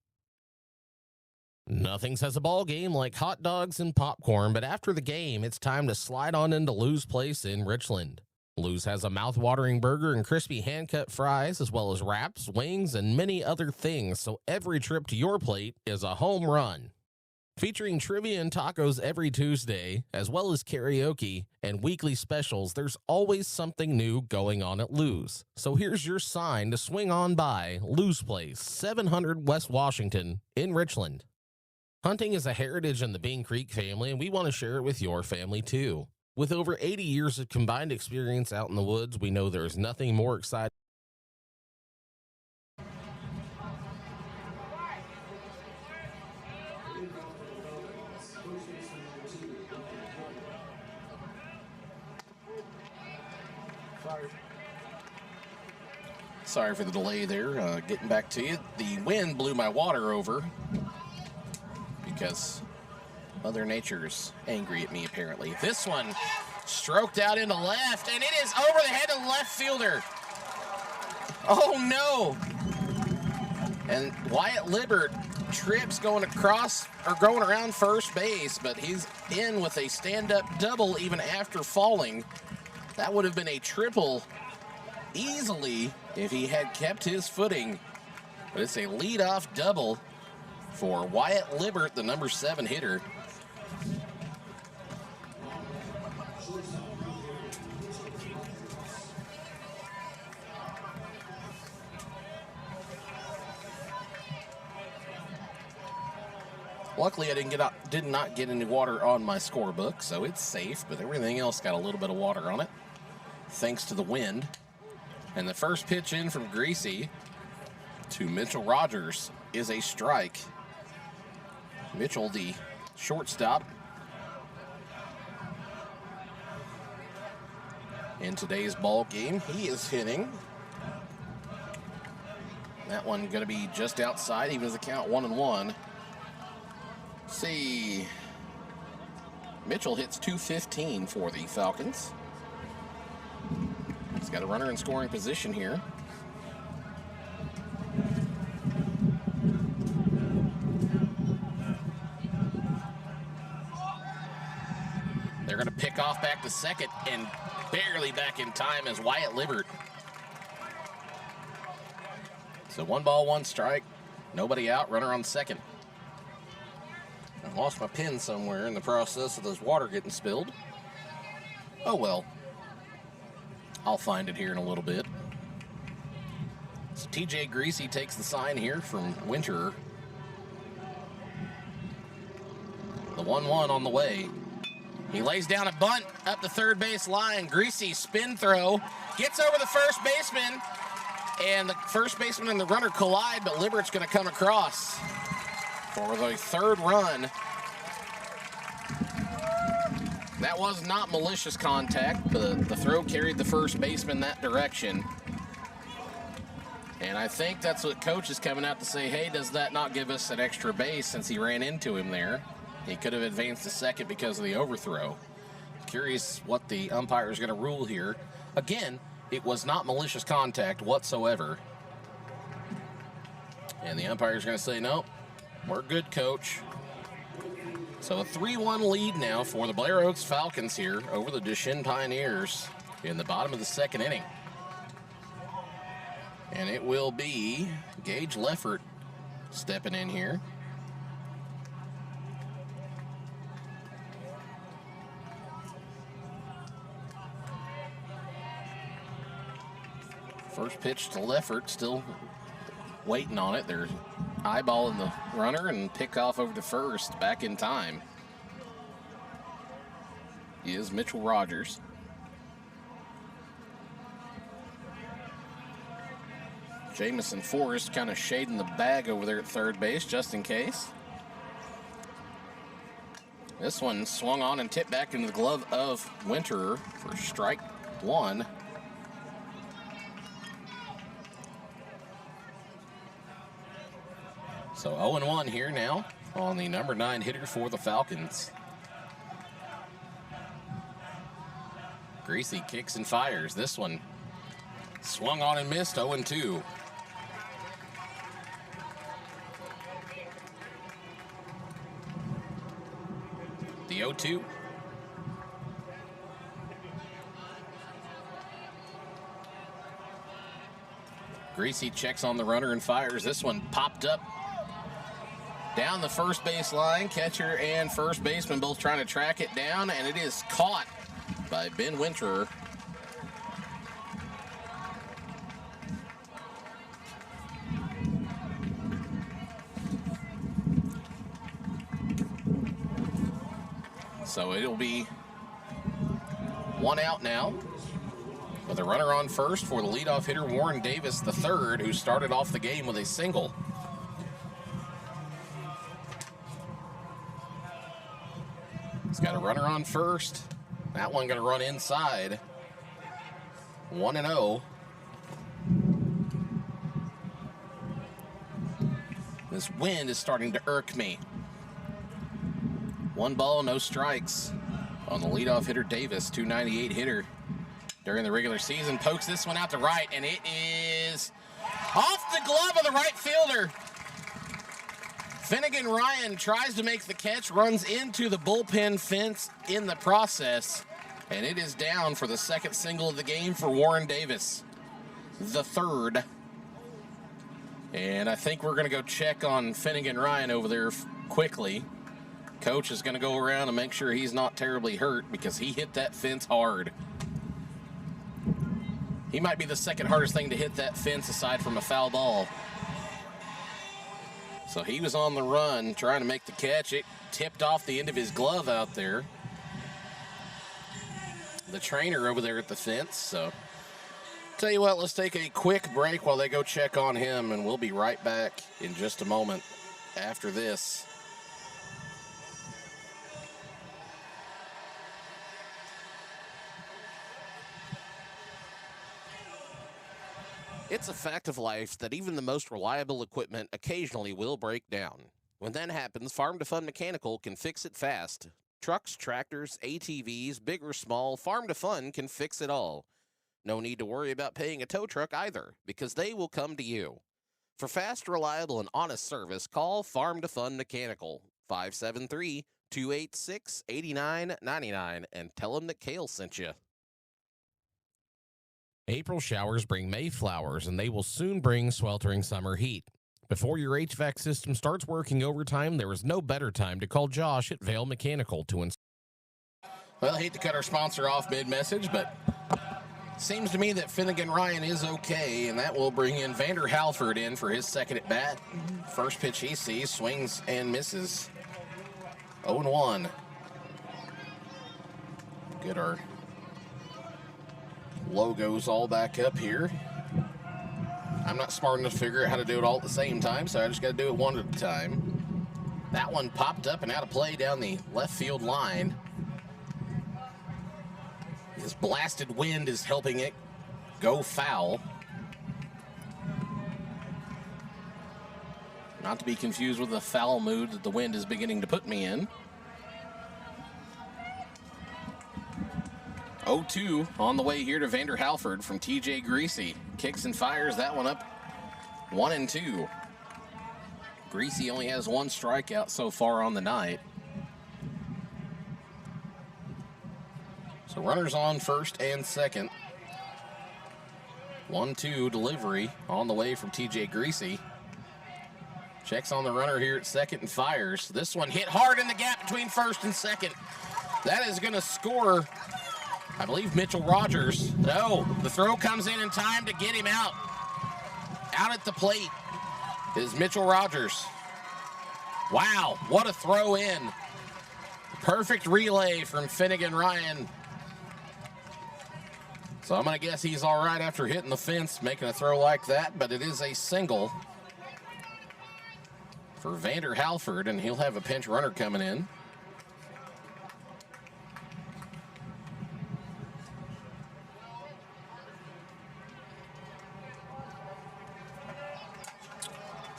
Nothing says a ball game like hot dogs and popcorn, but after the game, it's time to slide on into Lou's Place in Richland. Lou's has a mouth-watering burger and crispy hand-cut fries, as well as wraps, wings, and many other things, so every trip to your plate is a home run. Featuring trivia and tacos every Tuesday, as well as karaoke and weekly specials, there's always something new going on at Lou's. So here's your sign to swing on by Lou's Place, 700 West Washington in Richland. Hunting is a heritage in the Bean Creek family, and we want to share it with your family too. With over 80 years of combined experience out in the woods, we know there's nothing more exciting. Sorry for the delay there. Getting back to you. The wind blew my water over because Mother Nature's angry at me, apparently. This one stroked out into left, and it is over the head of the left fielder. Oh, no. And Wyatt Libbert trips going across or going around first base, but he's in with a stand-up double even after falling. That would have been a triple easily if he had kept his footing. But it's a leadoff double for Wyatt Libbert, the number 7 hitter. Luckily, I did not get any water on my scorebook, so it's safe, but everything else got a little bit of water on it, thanks to the wind. And the first pitch in from Greasy to Mitchell Rogers is a strike. Mitchell, the shortstop in today's ball game, he is hitting. That one going to be just outside, even as the count 1-1. See, Mitchell hits .215 for the Falcons. He's got a runner in scoring position here. They're going to pick off back to second, and barely back in time is Wyatt Libbert. So 1 ball, 1 strike. Nobody out, runner on second. I lost my pen somewhere in the process of this water getting spilled. Oh well. I'll find it here in a little bit. So TJ Greasy takes the sign here from Winterer. The 1-1 on the way. He lays down a bunt up the third base line. Greasy spin throw. Gets over the first baseman. And the first baseman and the runner collide, but Libbert's going to come across for the 3rd run. That was not malicious contact. The throw carried the first baseman that direction. And I think that's what coach is coming out to say, hey, does that not give us an extra base since he ran into him there? He could have advanced to second because of the overthrow. Curious what the umpire is going to rule here. Again, it was not malicious contact whatsoever. And the umpire is going to say, no, we're good, coach. So a 3-1 lead now for the Blair Oaks Falcons here over the Duchesne Pioneers in the bottom of the 2nd inning. And it will be Gage Leffert stepping in here. First pitch to Leffert, still waiting on it. They're eyeballing the runner and pick off over to first, back in time is Mitchell Rogers. Jamison Forrest kind of shading the bag over there at third base just in case. This one swung on and tipped back into the glove of Winterer for strike one. So 0-1 here now on the number 9 hitter for the Falcons. Greasy kicks and fires. This one swung on and missed, 0-2. The 0-2. Greasy checks on the runner and fires. This one popped up down the first base line. Catcher and first baseman both trying to track it down, and it is caught by Ben Winterer. So it'll be one out now with a runner on first for the leadoff hitter Warren Davis III, who started off the game with a single. He's got a runner on first. That one going to run inside. 1-0. This wind is starting to irk me. 1 ball, no strikes on the leadoff hitter Davis, 298 hitter during the regular season. Pokes this one out to right, and it is off the glove of the right fielder. Finnegan Ryan tries to make the catch, runs into the bullpen fence in the process, and it is down for the second single of the game for Warren Davis, the third. And I think we're going to go check on Finnegan Ryan over there quickly. Coach is going to go around and make sure he's not terribly hurt because he hit that fence hard. He might be the second hardest thing to hit that fence aside from a foul ball. So he was on the run trying to make the catch. It tipped off the end of his glove out there. The trainer over there at the fence. So tell you what, let's take a quick break while they go check on him, and we'll be right back in just a moment after this. It's a fact of life that even the most reliable equipment occasionally will break down. When that happens, Farm to Fun Mechanical can fix it fast. Trucks, tractors, ATVs, big or small, Farm to Fun can fix it all. No need to worry about paying a tow truck either, because they will come to you. For fast, reliable, and honest service, call Farm to Fun Mechanical, 573-286-8999, and tell them that Kale sent you. April showers bring May flowers, and they will soon bring sweltering summer heat. Before your HVAC system starts working overtime, there is no better time to call Josh at Vail Mechanical to install. Well, I hate to cut our sponsor off mid-message, but seems to me that Finnegan Ryan is okay, and that will bring in Vander Halford in for his second at bat. First pitch he sees, swings and misses. 0-1. Get our logos all back up here. I'm not smart enough to figure out how to do it all at the same time, so I just got to do it one at a time. That one popped up and out of play down the left field line. This blasted wind is helping it go foul. Not to be confused with the foul mood that the wind is beginning to put me in. 0-2 on the way here to Vander Halford from TJ Greasy. Kicks and fires that one up 1-2. Greasy only has one strikeout so far on the night. So runners on first and second. 1-2 delivery on the way from TJ Greasy. Checks on the runner here at second and fires. This one hit hard in the gap between first and second. That is going to score, I believe, Mitchell Rogers. No, the throw comes in time to get him out. Out at the plate is Mitchell Rogers. Wow, what a throw in. Perfect relay from Finnegan Ryan. So I'm going to guess he's all right after hitting the fence, making a throw like that, but it is a single for Vander Halford, and he'll have a pinch runner coming in.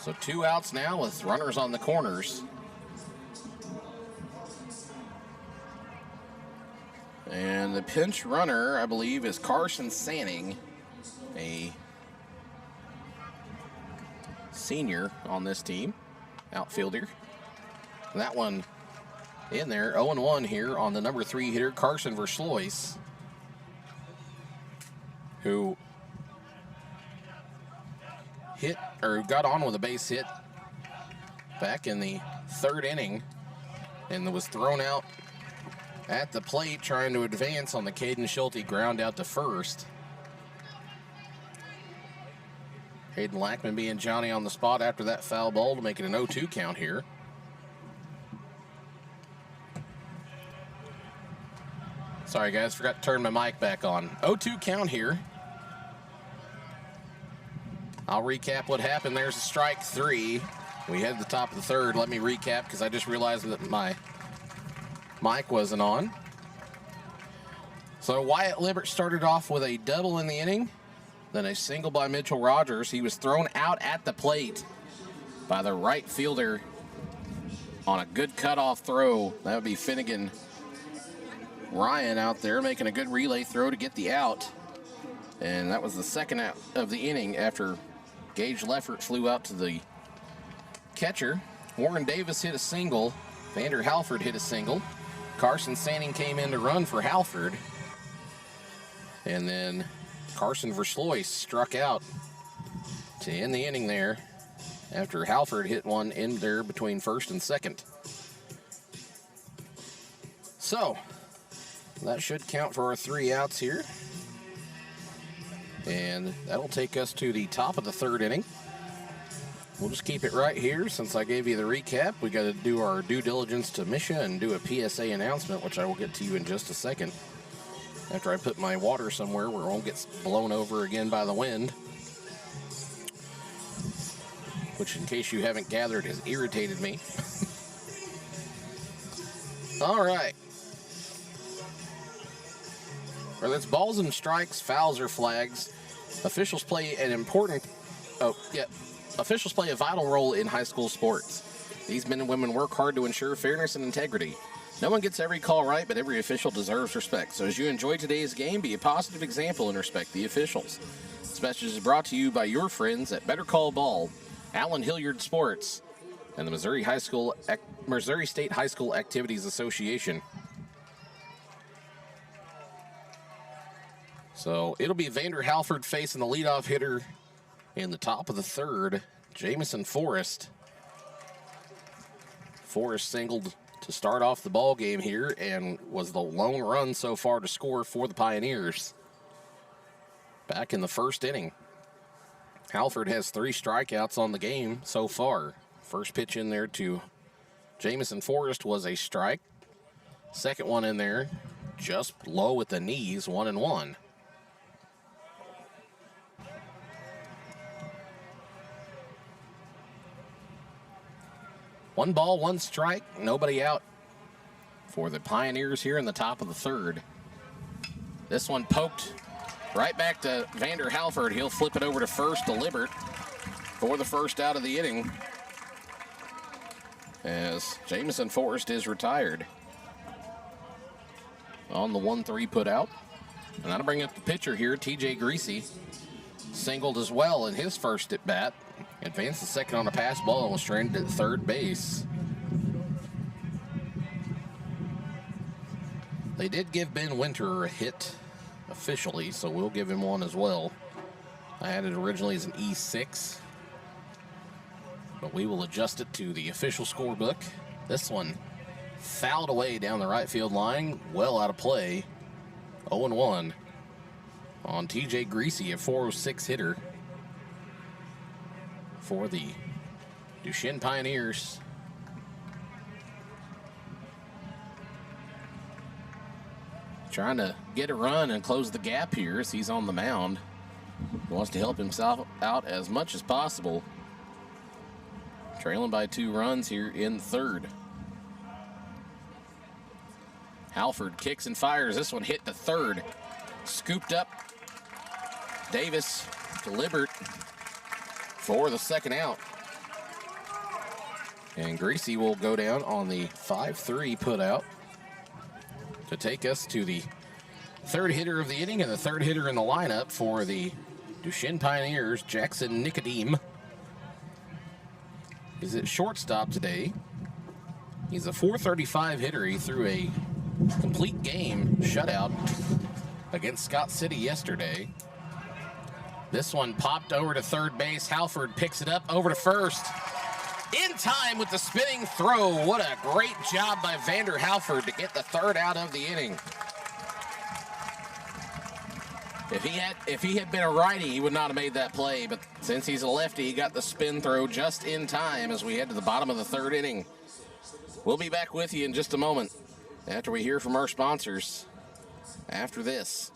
So 2 outs now with runners on the corners. And the pinch runner, I believe, is Carson Sanning, a senior on this team, outfielder. That one in there, 0-1 here on the number 3 hitter, Carson Verslois, who hit or got on with a base hit back in the 3rd inning and was thrown out at the plate trying to advance on the Caden Schulte ground out to first. Hayden Lackman being Johnny on the spot after that foul ball to make it an 0-2 count here. Sorry guys, forgot to turn my mic back on. 0-2 count here. I'll recap what happened. There's a strike 3. We head to the top of the 3rd. Let me recap because I just realized that my mic wasn't on. So Wyatt Libbert started off with a double in the inning, then a single by Mitchell Rogers. He was thrown out at the plate by the right fielder on a good cutoff throw. That would be Finnegan Ryan out there making a good relay throw to get the out. And that was the 2nd out of the inning after Gage Leffert flew out to the catcher. Warren Davis hit a single. Vander Halford hit a single. Carson Sanning came in to run for Halford. And then Carson Verslois struck out to end the inning there after Halford hit one in there between 1st and 2nd. So, that should count for our 3 outs here. And that'll take us to the top of the 3rd inning. We'll just keep it right here since I gave you the recap. We got to do our due diligence to Misha and do a PSA announcement, which I will get to you in just a second after I put my water somewhere where it won't get blown over again by the wind, which, in case you haven't gathered, has irritated me. All right. Whether it's balls and strikes, fouls, or flags, officials play an important... Officials play a vital role in high school sports. These men and women work hard to ensure fairness and integrity. No one gets every call right, but every official deserves respect. So as you enjoy today's game, be a positive example and respect the officials. This message is brought to you by your friends at Better Call Ball, Allen Hilliard Sports, and the Missouri State High School Activities Association. So it'll be Vander Halford facing the leadoff hitter in the top of the 3rd, Jamison Forrest. Forrest singled to start off the ball game here and was the lone run so far to score for the Pioneers back in the 1st inning. Halford has 3 strikeouts on the game so far. First pitch in there to Jamison Forrest was a strike. Second one in there, just low at the knees, 1-1. One ball, 1 strike, nobody out for the Pioneers here in the top of the 3rd. This one poked right back to Vander Halford. He'll flip it over to first to Libbert for the 1st out of the inning as Jamison Forrest is retired on the 1-3 put out. And that'll bring up the pitcher here, TJ Greasy. Singled as well in his first at bat. Advanced the second on a pass ball and was stranded at 3rd base. They did give Ben Winter a hit officially, so we'll give him one as well. I had it originally as an E6, but we will adjust it to the official scorebook. This one fouled away down the right field line, well out of play. 0-1 on TJ Greasy, a 406 hitter for the Duchesne Pioneers. Trying to get a run and close the gap here as he's on the mound. He wants to help himself out as much as possible. Trailing by 2 runs here in the 3rd. Halford kicks and fires. This one hit to 3rd. Scooped up. Davis to Libbert for the 2nd out. And Greasy will go down on the 5-3 putout to take us to the third hitter of the inning and the third hitter in the lineup for the Duchesne Pioneers, Jackson Nicodeme. He's at shortstop today. He's a .435 hitter. He threw a complete game shutout against Scott City yesterday. This one popped over to third base. Halford picks it up over to first. In time with the spinning throw. What a great job by Vander Halford to get the third out of the inning. If he had been a righty, he would not have made that play. But since he's a lefty, he got the spin throw just in time as we head to the bottom of the third inning. We'll be back with you in just a moment after we hear from our sponsors after this.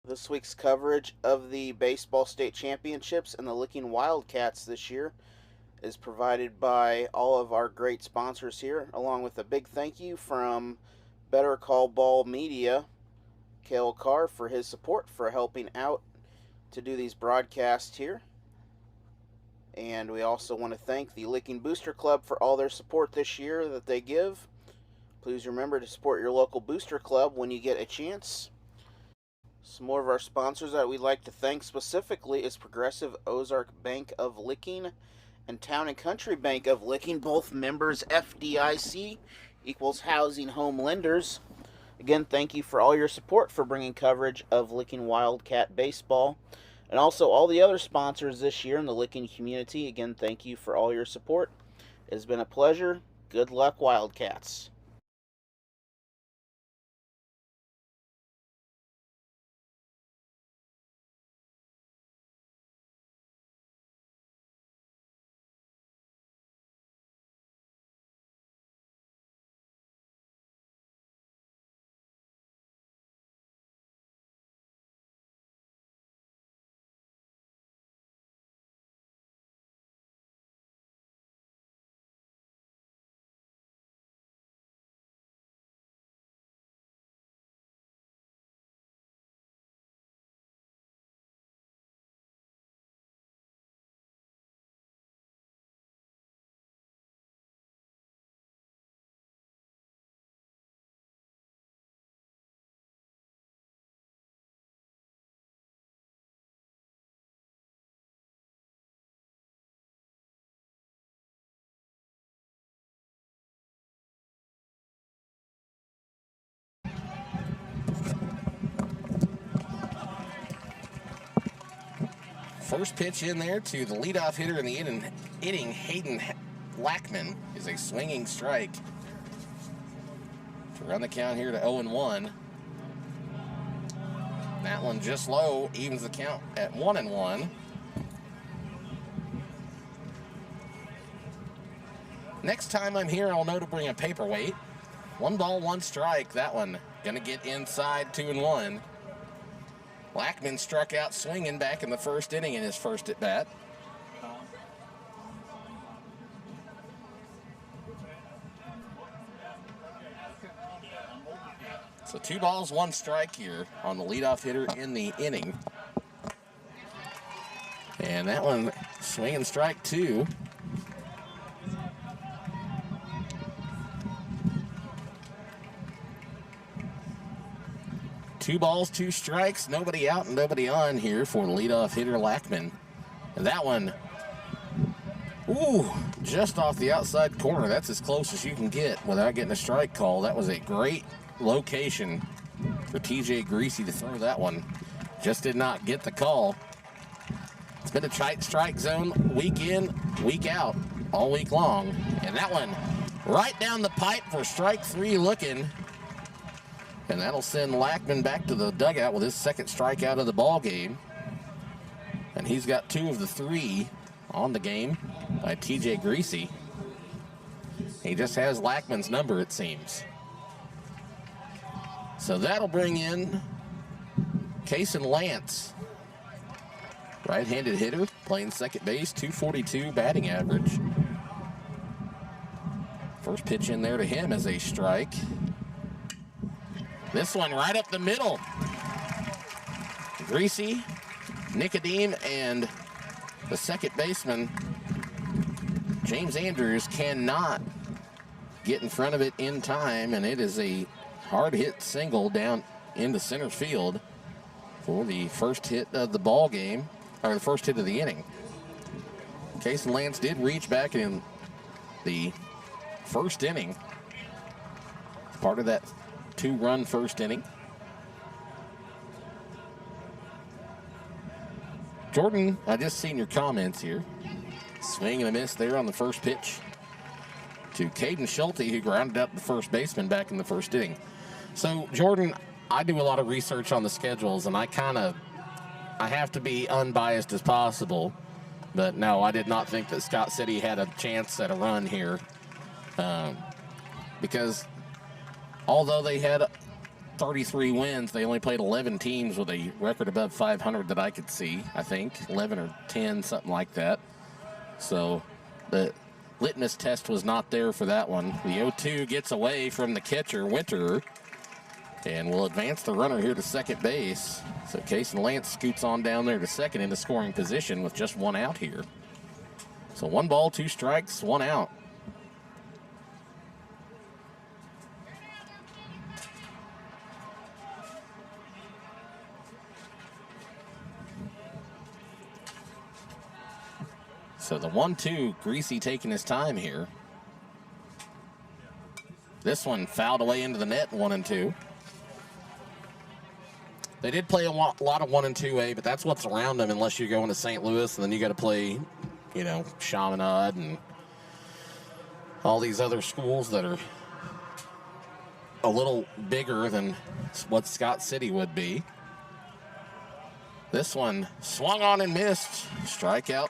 This week's coverage of the Baseball State Championships and the Licking Wildcats this year is provided by all of our great sponsors here, along with a big thank you from Better Call Ball Media, Cale Carr, for his support for helping out to do these broadcasts here. And we also want to thank the Licking Booster Club for all their support this year that they give. Please remember to support your local booster club when you get a chance. Some more of our sponsors that we'd like to thank specifically is Progressive Ozark Bank of Licking and Town and Country Bank of Licking, both members FDIC, equals housing home lenders. Again, thank you for all your support for bringing coverage of Licking Wildcat baseball. And also all the other sponsors this year in the Licking community. Again, thank you for all your support. It has been a pleasure. Good luck, Wildcats. First pitch in there to the leadoff hitter in the inning, Hayden Lackman, is a swinging strike to run the count here to 0-1. That one just low, evens the count at 1-1. Next time I'm here, I'll know to bring a paperweight. 1 ball, 1 strike. That one gonna get inside, 2-1. Lackman struck out swinging back in the first inning in his first at bat. So 2 balls, 1 strike here on the leadoff hitter in the inning. And that one, swing and strike 2. Two balls, 2 strikes, nobody out and nobody on here for the leadoff hitter Lackman. And that one, ooh, just off the outside corner. That's as close as you can get without getting a strike call. That was a great location for TJ Greasy to throw that one. Just did not get the call. It's been a tight strike zone week in, week out, all week long. And that one right down the pipe for strike 3 looking. And that'll send Lackman back to the dugout with his second strikeout of the ball game. And he's got 2 of the 3 on the game by TJ Greasy. He just has Lackman's number, it seems. So that'll bring in Kason Lance, right-handed hitter, playing second base, .242 batting average. First pitch in there to him is a strike. This one right up the middle. Greasy Nicodeme and the second baseman, James Andrews, cannot get in front of it in time, and it is a hard-hit single down into center field for the first hit of the ball game, or the first hit of the inning. Case and Lance did reach back in the first inning, part of that 2-run first inning. Jordan, I just seen your comments here. Swing and a miss there on the first pitch to Caden Schulte, who grounded out the first baseman back in the first inning. So, Jordan, I do a lot of research on the schedules, and I have to be unbiased as possible. But no, I did not think that Scott City had a chance at a run here. Because although they had 33 wins, they only played 11 teams with a record above 500 that I could see, I think. 11 or 10, something like that. So the litmus test was not there for that one. The 0-2 gets away from the catcher, Winter, and will advance the runner here to second base. So Case and Lance scoots on down there to second into scoring position with just one out here. So 1 ball, 2 strikes, 1 out. So the 1-2, Greasy taking his time here. This one fouled away into the net, 1-2. They did play a lot of 1 and 2A, but that's what's around them unless you go into St. Louis, and then you got to play, Chaminade and all these other schools that are a little bigger than what Scott City would be. This one swung on and missed. Strikeout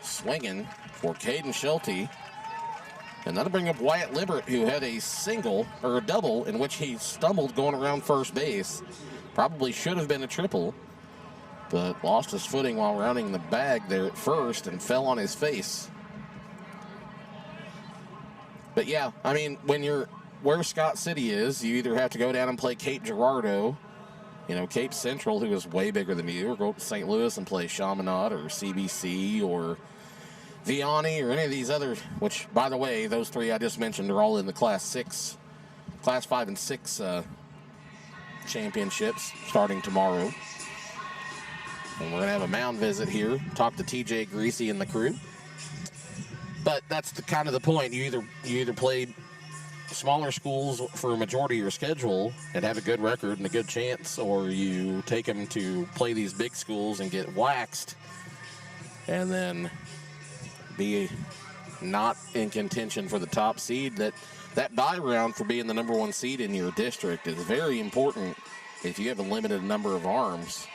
swinging for Caden Schulte. And that'll bring up Wyatt Libbert, who had a single or a double in which he stumbled going around first base. Probably should have been a triple, but lost his footing while rounding the bag there at first and fell on his face. But yeah, I mean, when you're where Scott City is, you either have to go down and play Cape Girardeau, Cape Central, who is way bigger than you, or go to St. Louis and play Chaminade or CBC or Vianney or any of these other, which, by the way, those 3 I just mentioned are all in the Class 5 and 6 championships starting tomorrow. And we're going to have a mound visit here, talk to TJ Greasy and the crew. But that's the kind of the point. You either play smaller schools for a majority of your schedule and have a good record and a good chance, or you take them to play these big schools and get waxed and then be not in contention for the top seed. That bye round for being the number 1 seed in your district is very important if you have a limited number of arms,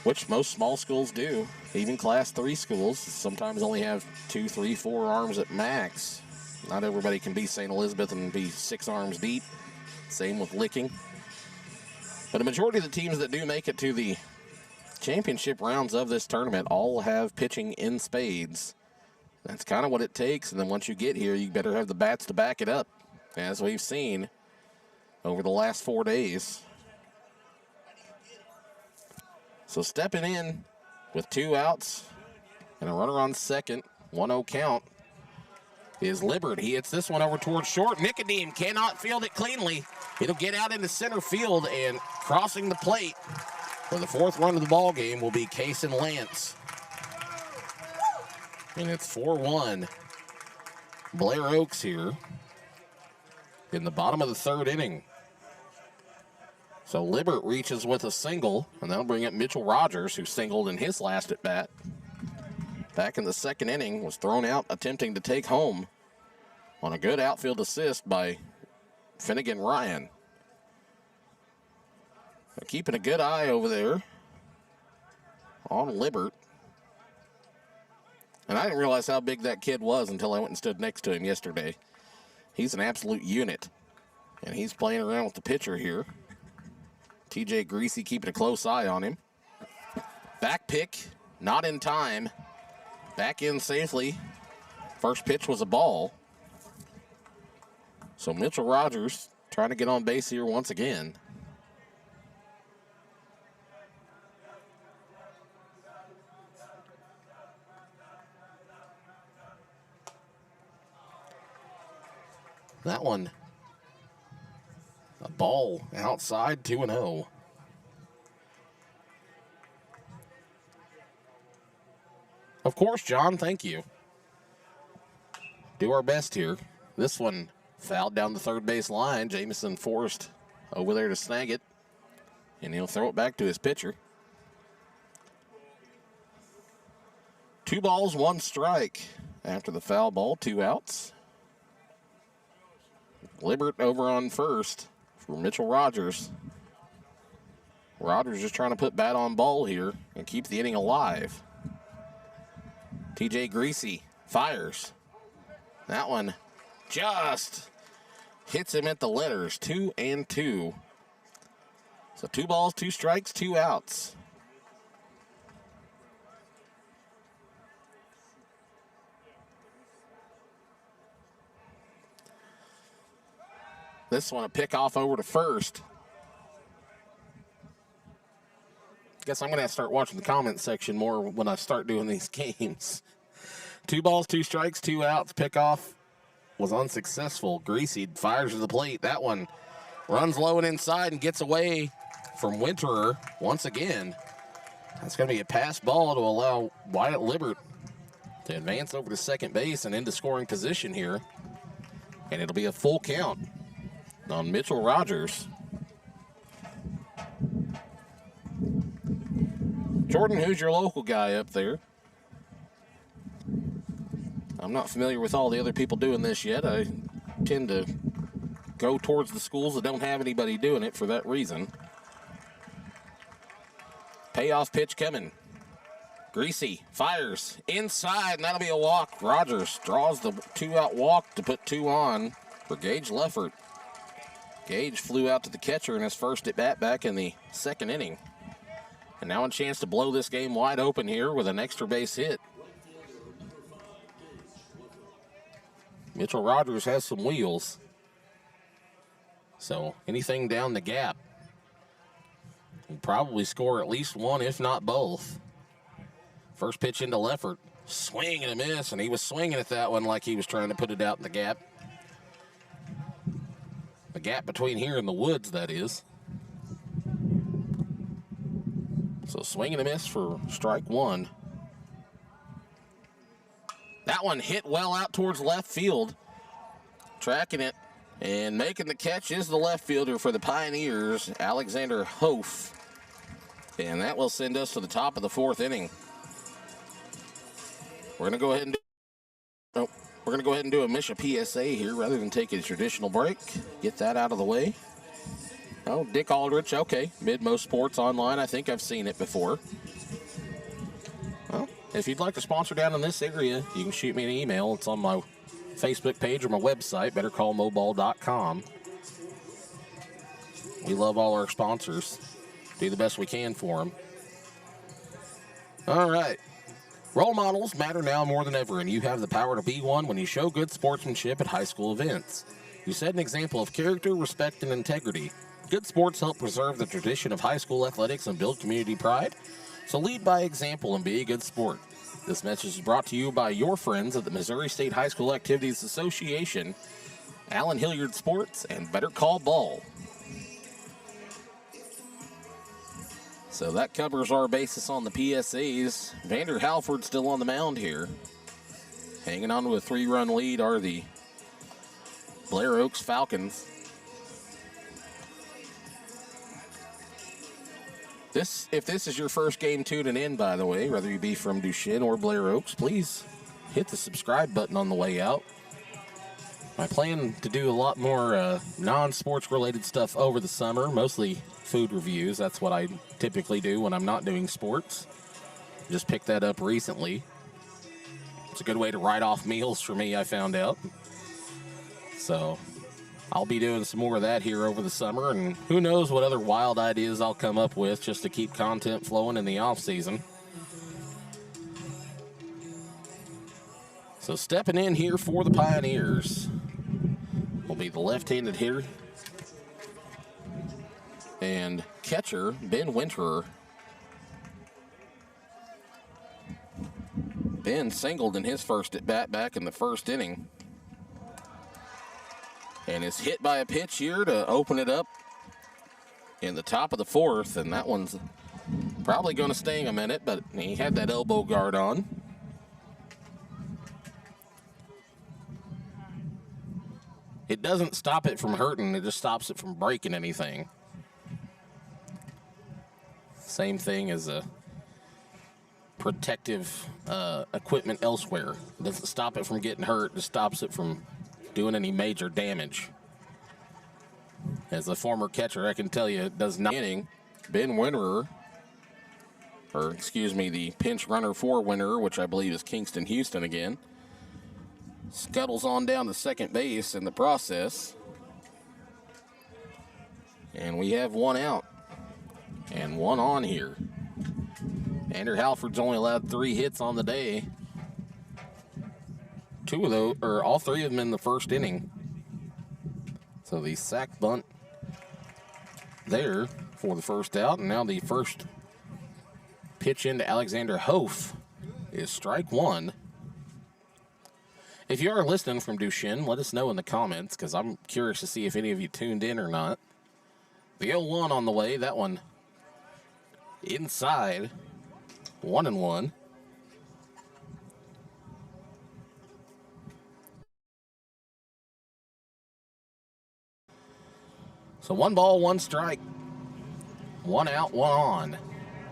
which most small schools do. Even Class 3 schools sometimes only have 2, 3, 4 arms at max. Not everybody can be St. Elizabeth and be 6 arms deep. Same with Licking. But a majority of the teams that do make it to the championship rounds of this tournament all have pitching in spades. That's kind of what it takes. And then once you get here, you better have the bats to back it up, as we've seen over the last 4 days. So stepping in with 2 outs and a runner on second, 1-0 count, is Libbert. He hits this one over towards short. Nicodeme cannot field it cleanly. It'll get out into center field, and crossing the plate for the 4th run of the ball game will be Case and Lance. And it's 4-1. Blair Oaks here in the bottom of the 3rd inning. So Libbert reaches with a single, and that'll bring up Mitchell Rogers, who singled in his last at bat. Back in the 2nd inning, was thrown out attempting to take home on a good outfield assist by Finnegan Ryan. Keeping a good eye over there on Libbert. And I didn't realize how big that kid was until I went and stood next to him yesterday. He's an absolute unit. And he's playing around with the pitcher here. TJ Greasy keeping a close eye on him. Back pick, not in time. Back in safely. First pitch was a ball. So Mitchell Rogers trying to get on base here once again. That one, a ball outside, 2-0. Of course, John, thank you. Do our best here. This one fouled down the third base line. Jamison forced over there to snag it, and he'll throw it back to his pitcher. 2 balls, 1 strike after the foul ball, 2 outs. Libert over on first for Mitchell Rogers. Rogers just trying to put bat on ball here and keep the inning alive. TJ Greasy fires. That one just hits him at the letters, 2-2. So 2 balls, 2 strikes, 2 outs. This one a pick off over to first. Guess I'm going to have to start watching the comment section more when I start doing these games. 2 balls, 2 strikes, 2 outs. Pickoff was unsuccessful. Greasy fires to the plate. That one runs low and inside and gets away from Winterer once again. That's going to be a pass ball to allow Wyatt Libert to advance over to second base and into scoring position here. And it'll be a full count on Mitchell Rogers. Jordan, who's your local guy up there? I'm not familiar with all the other people doing this yet. I tend to go towards the schools that don't have anybody doing it for that reason. Payoff pitch coming. Greasy fires inside, and that'll be a walk. Rogers draws the 2-out walk to put 2 on for Gage Leffert. Gage flew out to the catcher in his first at-bat back in the second inning. And now a chance to blow this game wide open here with an extra base hit. Mitchell Rogers has some wheels. So anything down the gap will probably score at least 1, if not both. First pitch into Leffert. Swing and a miss, and he was swinging at that one like he was trying to put it out in the gap. The gap between here and the woods, that is. So swing and a miss for strike 1. That one hit well out towards left field. Tracking it and making the catch is the left fielder for the Pioneers, Alexander Hof. And that will send us to the top of the 4th inning. We're going to go ahead and do a MSHSAA PSA here rather than take a traditional break. Get that out of the way. Oh, Dick Aldrich, okay. Midmo Sports Online, I think I've seen it before. Well, if you'd like to sponsor down in this area, you can shoot me an email. It's on my Facebook page or my website, bettercallmobile.com. We love all our sponsors. Do the best we can for them. All right. Role models matter now more than ever, and you have the power to be one when you show good sportsmanship at high school events. You set an example of character, respect, and integrity. Good sports help preserve the tradition of high school athletics and build community pride. So lead by example and be a good sport. This message is brought to you by your friends at the Missouri State High School Activities Association, Allen Hilliard Sports, and Better Call Ball. So that covers our basis on the PSAs. Vander Halford still on the mound here. Hanging on to a 3-run lead are the Blair Oaks Falcons. If this is your first game tuning in, by the way, whether you be from Duchesne or Blair Oaks, please hit the subscribe button on the way out. I plan to do a lot more non-sports related stuff over the summer, mostly food reviews. That's what I typically do when I'm not doing sports. Just picked that up recently. It's a good way to write off meals for me, I found out. So I'll be doing some more of that here over the summer, and who knows what other wild ideas I'll come up with just to keep content flowing in the off season. So stepping in here for the Pioneers will be the left-handed hitter and catcher, Ben Winterer. Ben singled in his first at-bat back in the first inning. and is hit by a pitch here to open it up in the top of the fourth, and that one's probably going to sting a minute, but he had that elbow guard on. It doesn't stop it from hurting, it just stops it from breaking anything. Same thing as a protective equipment elsewhere. It doesn't stop it from getting hurt, it just stops it from doing any major damage. As a former catcher, I can tell you it does not. Ben Winterer, or excuse me, the pinch runner for Winterer, which I believe is Kingston Houston again, scuttles on down to second base in the process. And we have one out and one on here. Andrew Halford's only allowed 3 hits on the day. 2 of those, or all 3 of them in the first inning. So the sac bunt there for the first out, and now the first pitch into Alexander Hof is strike 1. If you are listening from Duchesne, let us know in the comments, because I'm curious to see if any of you tuned in or not. The 0-1 on the way, that one inside, 1-1. So 1 ball, 1 strike. 1 out, 1 on.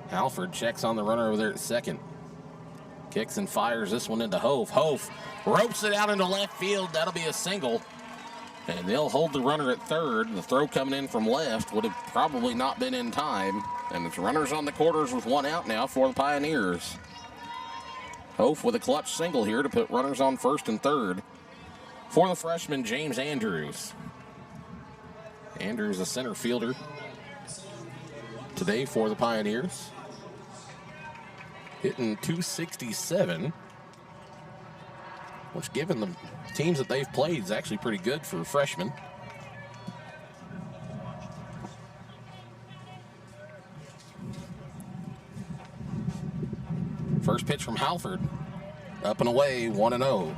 Halford checks on the runner over there at second. Kicks and fires this one into Hof. Hof ropes it out into left field. That'll be a single. And they'll hold the runner at third. The throw coming in from left would have probably not been in time. And it's runners on the corners with 1 out now for the Pioneers. Hof with a clutch single here to put runners on first and third for the freshman James Andrews. Andrews, a center fielder today for the Pioneers. Hitting .267, which given the teams that they've played is actually pretty good for freshmen. First pitch from Halford, up and away, 1-0.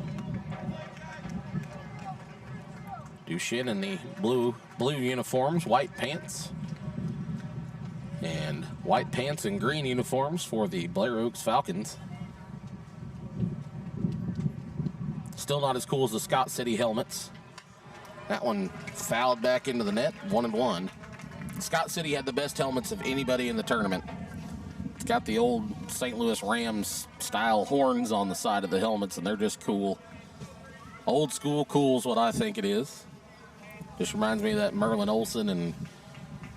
Duchesne in the blue uniforms, white pants. And white pants and green uniforms for the Blair Oaks Falcons. Still not as cool as the Scott City helmets. That one fouled back into the net, 1-1. Scott City had the best helmets of anybody in the tournament. It's got the old St. Louis Rams style horns on the side of the helmets, and they're just cool. Old school cool is what I think it is. Just reminds me of that Merlin Olsen and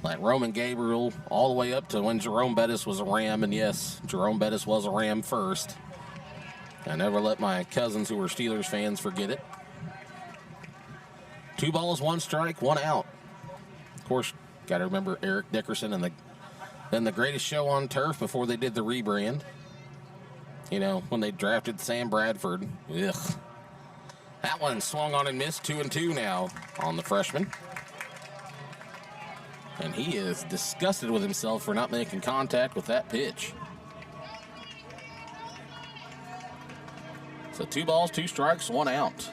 like Roman Gabriel, all the way up to when Jerome Bettis was a Ram. And yes, Jerome Bettis was a Ram first. I never let my cousins who were Steelers fans forget it. 2 balls, 1 strike, 1 out. Of course, got to remember Eric Dickerson and then the greatest show on turf before they did the rebrand. You know, when they drafted Sam Bradford. Ugh. That one swung on and missed, 2-2 now on the freshman. And he is disgusted with himself for not making contact with that pitch. So 2 balls, 2 strikes, 1 out.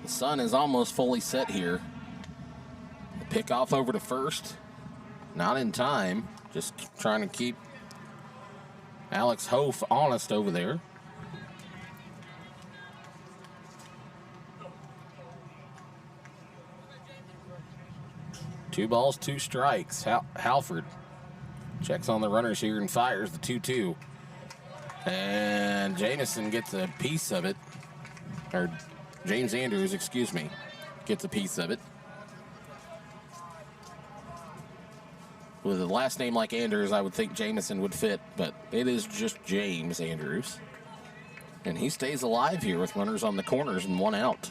The sun is almost fully set here. The pick off over to first. Not in time. Just trying to keep Alex Hof honest over there. Two balls, 2 strikes. Halford checks on the runners here and fires the 2-2. And Jamison gets a piece of it. Or James Andrews, excuse me, gets a piece of it. With a last name like Andrews, I would think Jamison would fit, but it is just James Andrews. And he stays alive here with runners on the corners and 1 out.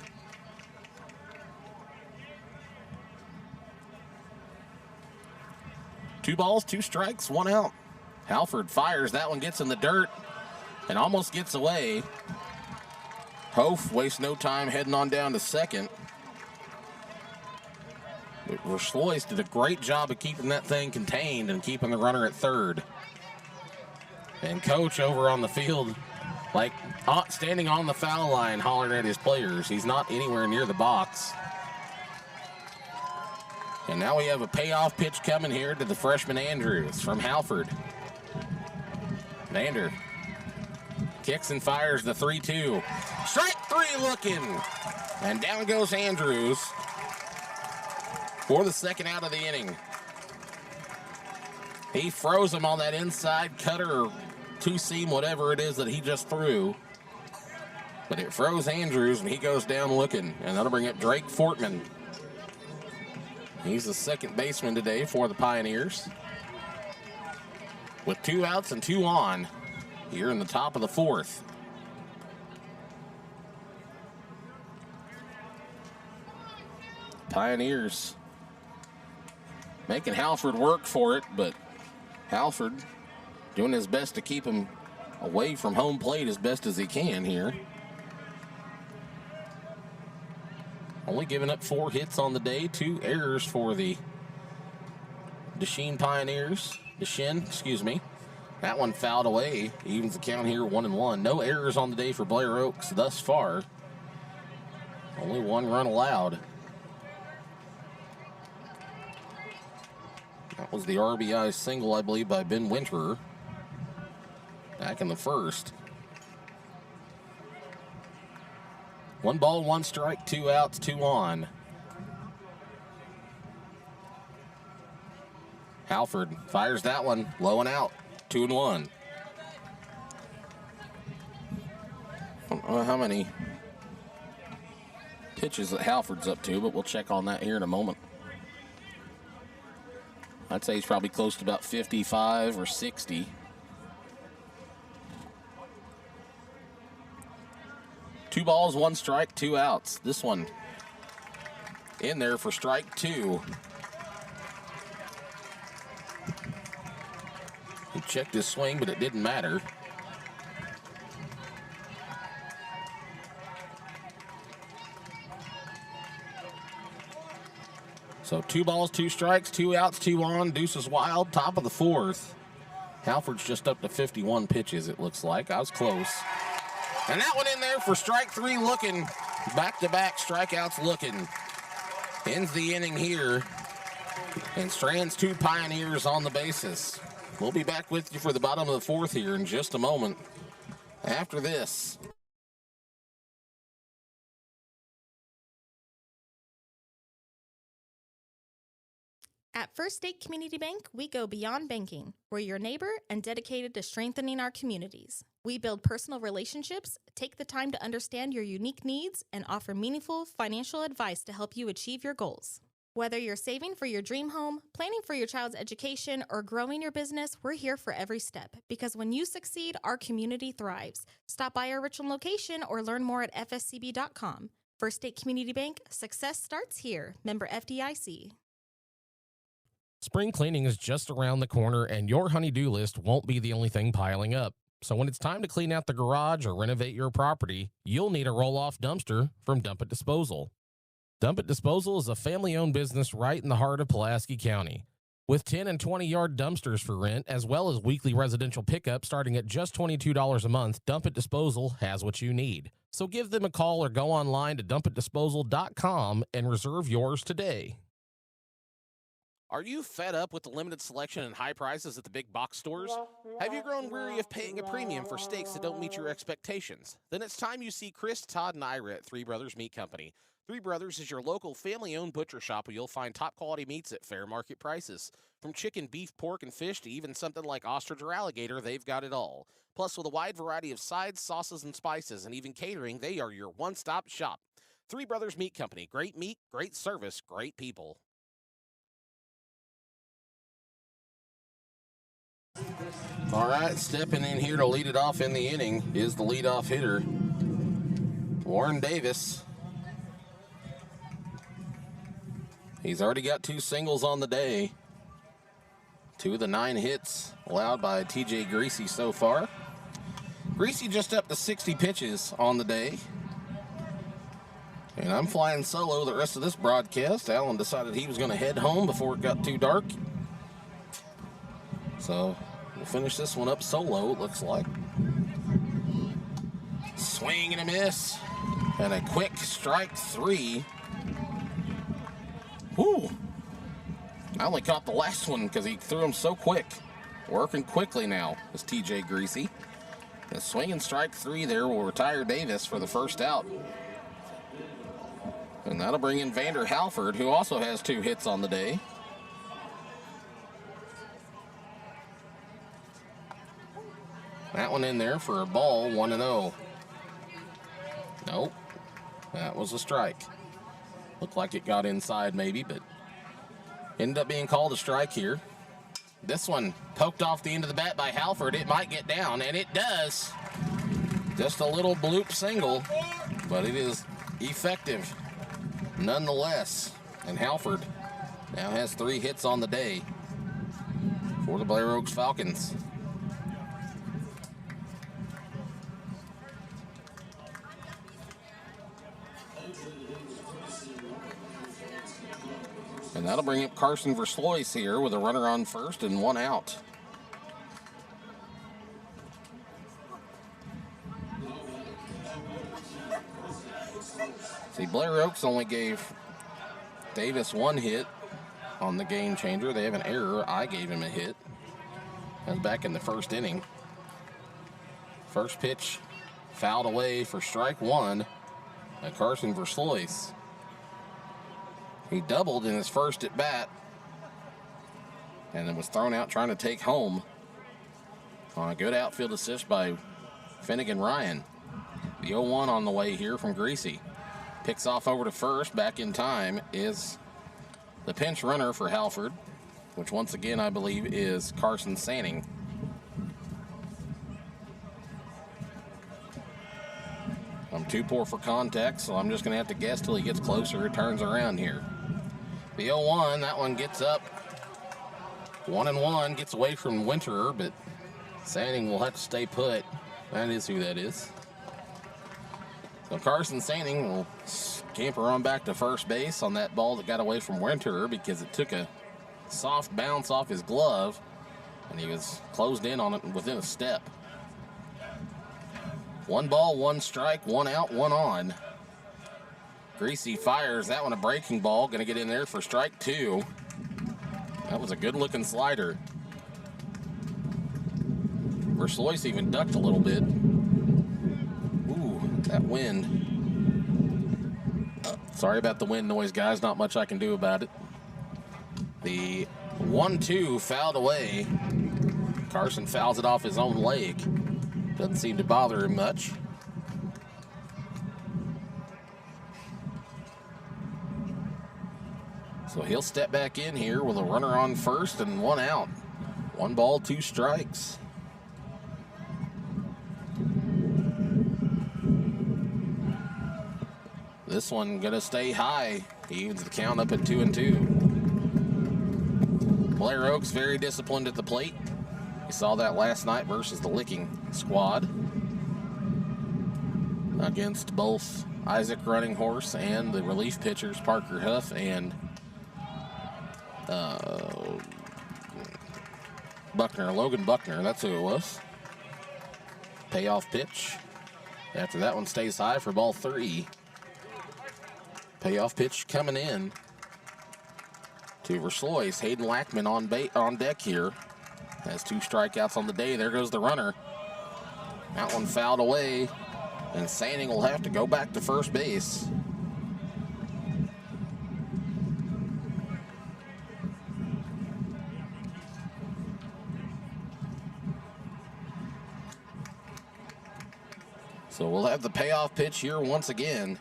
Two balls, 2 strikes, 1 out. Halford fires. That one gets in the dirt and almost gets away. Hof wastes no time heading on down to second. But Verslois did a great job of keeping that thing contained and keeping the runner at third. And Coach over on the field like standing on the foul line hollering at his players. He's not anywhere near the box. And now we have a payoff pitch coming here to the freshman Andrews from Halford. Vander kicks and fires the 3-2. Strike three looking. And down goes Andrews for the second out of the inning. He froze him on that inside cutter or two-seam, whatever it is that he just threw. But it froze Andrews, and he goes down looking. And that'll bring up Drake Fortman. He's the second baseman today for the Pioneers. With 2 outs and 2 on here in the top of the 4th. Pioneers making Halford work for it, but Halford doing his best to keep him away from home plate as best as he can here. Only giving up 4 hits on the day, 2 errors for the Duchesne Pioneers. That one fouled away. Evens the count here 1-1. No errors on the day for Blair Oaks thus far. Only 1 run allowed. That was the RBI single, I believe, by Ben Winterer back in the first. 1 ball, 1 strike, 2 outs, 2 on. Halford fires that one, low and out, 2-1. I don't know how many pitches that Halford's up to, but we'll check on that here in a moment. I'd say he's probably close to about 55 or 60. Two balls, 1 strike, 2 outs. This one in there for strike 2. He checked his swing, but it didn't matter. So 2 balls, 2 strikes, 2 outs, 2 on. Deuce is wild, top of the 4th. Halford's just up to 51 pitches, it looks like. I was close. And that one in there for strike 3 looking. Back-to-back strikeouts looking. Ends the inning here. And strands 2 Pioneers on the bases. We'll be back with you for the bottom of the 4th here in just a moment. After this. At First State Community Bank, we go beyond banking. We're your neighbor and dedicated to strengthening our communities. We build personal relationships, take the time to understand your unique needs, and offer meaningful financial advice to help you achieve your goals. Whether you're saving for your dream home, planning for your child's education, or growing your business, we're here for every step. Because when you succeed, our community thrives. Stop by our Richland location or learn more at fscb.com. First State Community Bank, success starts here. Member FDIC. Spring cleaning is just around the corner, and your honey-do list won't be the only thing piling up. So when it's time to clean out the garage or renovate your property, you'll need a roll-off dumpster from Dump It Disposal. Dump It Disposal is a family-owned business right in the heart of Pulaski County. With 10 and 20-yard dumpsters for rent, as well as weekly residential pickup starting at just $22 a month, Dump It Disposal has what you need. So give them a call or go online to dumpitdisposal.com and reserve yours today. Are you fed up with the limited selection and high prices at the big box stores? Have you grown weary of paying a premium for steaks that don't meet your expectations? Then it's time you see Chris, Todd, and Ira at Three Brothers Meat Company. Three Brothers is your local family-owned butcher shop where you'll find top-quality meats at fair market prices. From chicken, beef, pork, and fish to even something like ostrich or alligator, they've got it all. Plus, with a wide variety of sides, sauces, and spices, and even catering, they are your one-stop shop. Three Brothers Meat Company. Great meat, great service, great people. All right, stepping in here to lead it off in the inning is the leadoff hitter, Warren Davis. He's already got 2 singles on the day. 2 of the 9 hits allowed by TJ Greasy so far. Greasy just up to 60 pitches on the day. And I'm flying solo the rest of this broadcast. Allen decided he was going to head home before it got too dark. So we'll finish this one up solo, it looks like. Swing and a miss. And a quick strike 3. Whew. I only caught the last one because he threw him so quick. Working quickly now is TJ Greasy. The swing and strike 3 there will retire Davis for the first out. And that'll bring in Vander Halford, who also has 2 hits on the day. That one in there for a ball, 1-0. Nope, that was a strike. Looked like it got inside maybe, but ended up being called a strike here. This one poked off the end of the bat by Halford. It might get down, and it does. Just a little bloop single, but it is effective nonetheless. And Halford now has 3 hits on the day for the Blair Oaks Falcons. And that'll bring up Carson Verslois here with a runner on first and 1 out. See, Blair Oaks only gave Davis 1 hit on the game changer. They have an error. I gave him a hit. That was back in the first inning. First pitch fouled away for strike 1 by Carson Verslois. He doubled in his first at bat and then was thrown out trying to take home on a good outfield assist by Finnegan Ryan. The 0-1 on the way here from Greasy. Picks off over to first. Back in time is the pinch runner for Halford, which once again I believe is Carson Sanning. I'm too poor for contact, so I'm just going to have to guess till he gets closer. It turns around here. The 0-1, that one gets up. 1-1, gets away from Winterer, but Sanning will have to stay put. That is who that is. So Carson Sanning will scamper on back to first base on that ball that got away from Winterer because it took a soft bounce off his glove, and he was closed in on it within a step. 1 ball, 1 strike, 1 out, 1 on. Greasy fires that one, a breaking ball, going to get in there for strike 2. That was a good-looking slider. Verslois even ducked a little bit. Ooh, that wind. Sorry about the wind noise, guys. Not much I can do about it. The 1-2 fouled away. Carson fouls it off his own leg. Doesn't seem to bother him much. So he'll step back in here with a runner on first and 1 out. 1 ball, 2 strikes. This one gonna stay high. He evens the count up at 2-2. Blair Oaks very disciplined at the plate. You saw that last night versus the Licking squad against both Isaac Running Horse and the relief pitchers Parker Huff and Logan Buckner, that's who it was. Payoff pitch. After that one stays high for ball 3. Payoff pitch coming in to Verslois. Hayden Lackman on deck here. Has 2 strikeouts on the day. There goes the runner. That one fouled away, and Sanning will have to go back to first base. So we'll have the payoff pitch here once again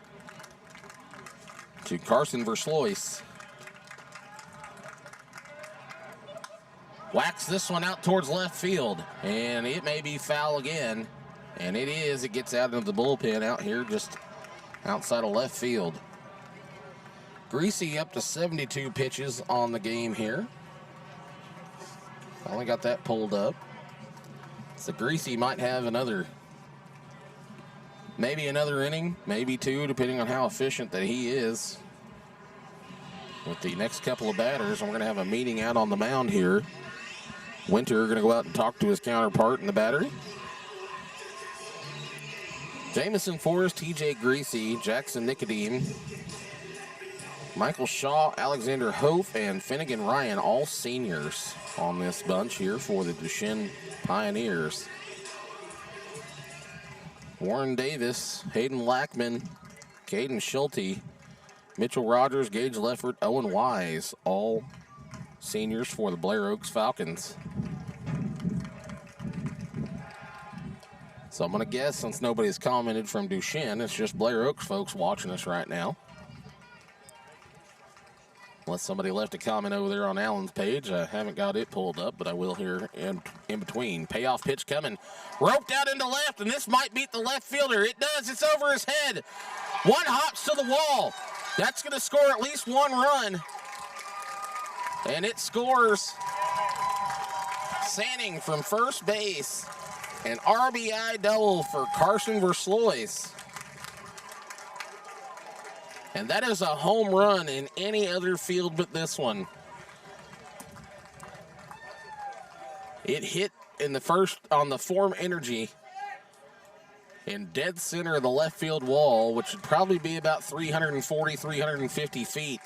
to Carson Verslois. Whacks this one out towards left field, and it may be foul again, and it is. It gets out into the bullpen out here just outside of left field. Greasy up to 72 pitches on the game here. Finally got that pulled up. So Greasy might have maybe another inning, maybe 2, depending on how efficient that he is with the next couple of batters. And we're going to have a meeting out on the mound here. Winter going to go out and talk to his counterpart in the battery. Jamison Forrest, TJ Greasy, Jackson Nicodeme, Michael Shaw, Alexander Hope, and Finnegan Ryan, all seniors on this bunch here for the Duchesne Pioneers. Warren Davis, Hayden Lackman, Caden Schulte, Mitchell Rogers, Gage Leffert, Owen Wise, all seniors for the Blair Oaks Falcons. So I'm going to guess, since nobody's commented from Duchesne, it's just Blair Oaks folks watching us right now. Unless somebody left a comment over there on Allen's page. I haven't got it pulled up, but I will here in between. Payoff pitch coming. Roped out into left, and this might beat the left fielder. It does. It's over his head. One hops to the wall. That's going to score at least one run. And it scores. Sanning from first base. An RBI double for Carson Verslois. And that is a home run in any other field but this one. It hit in the first on the Form Energy in dead center of the left field wall, which would probably be about 340, 350 feet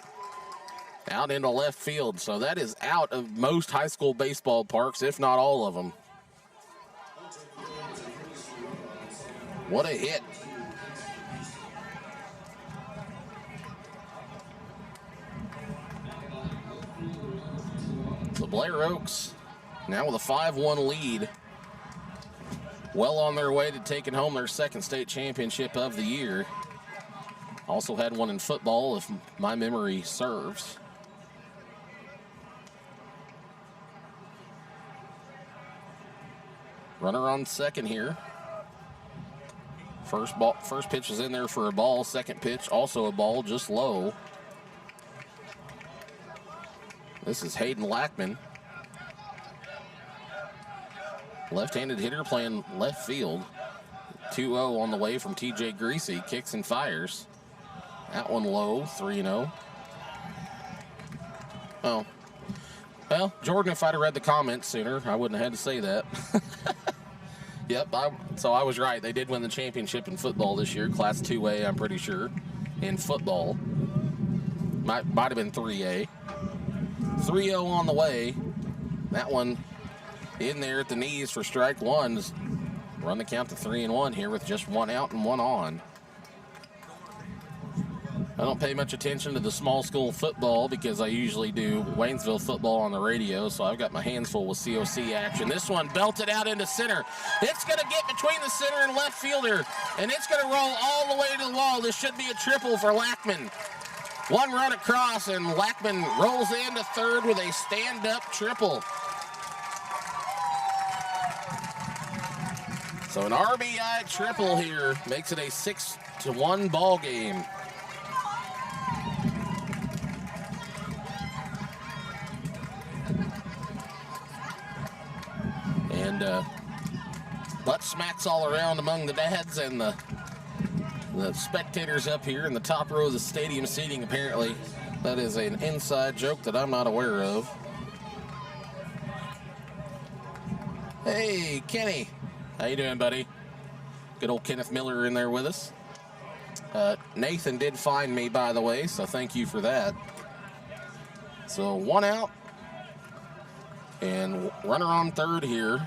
out into left field. So that is out of most high school baseball parks, if not all of them. What a hit. The Blair Oaks now with a 5-1 lead. Well on their way to taking home their second state championship of the year. Also had one in football, if my memory serves. Runner on second here. First pitch is in there for a ball. Second pitch, also a ball, just low. This is Hayden Lackman. Left-handed hitter playing left field. 2-0 on the way from TJ Greasy. Kicks and fires. That one low, 3-0. Oh. Well, Jordan, if I'd have read the comments sooner, I wouldn't have had to say that. Yep, so I was right. They did win the championship in football this year. Class 2A, I'm pretty sure, in football. Might have been 3A. 3-0 on the way. That one in there at the knees for strike one. Run the count to 3-1 here with just one out and one on. I don't pay much attention to the small school football because I usually do Waynesville football on the radio, so I've got my hands full with COC action. This one belted out into center. It's going to get between the center and left fielder, and it's going to roll all the way to the wall. This should be a triple for Lackman. One run across, and Lackman rolls into third with a stand-up triple. So an RBI triple here makes it a 6-1 ball game. And butt smacks all around among the dads and the spectators up here in the top row of the stadium seating, apparently. That is an inside joke that I'm not aware of. Hey, Kenny. How you doing, buddy? Good old Kenneth Miller in there with us. Nathan did find me, by the way, so thank you for that. So one out. And runner on third here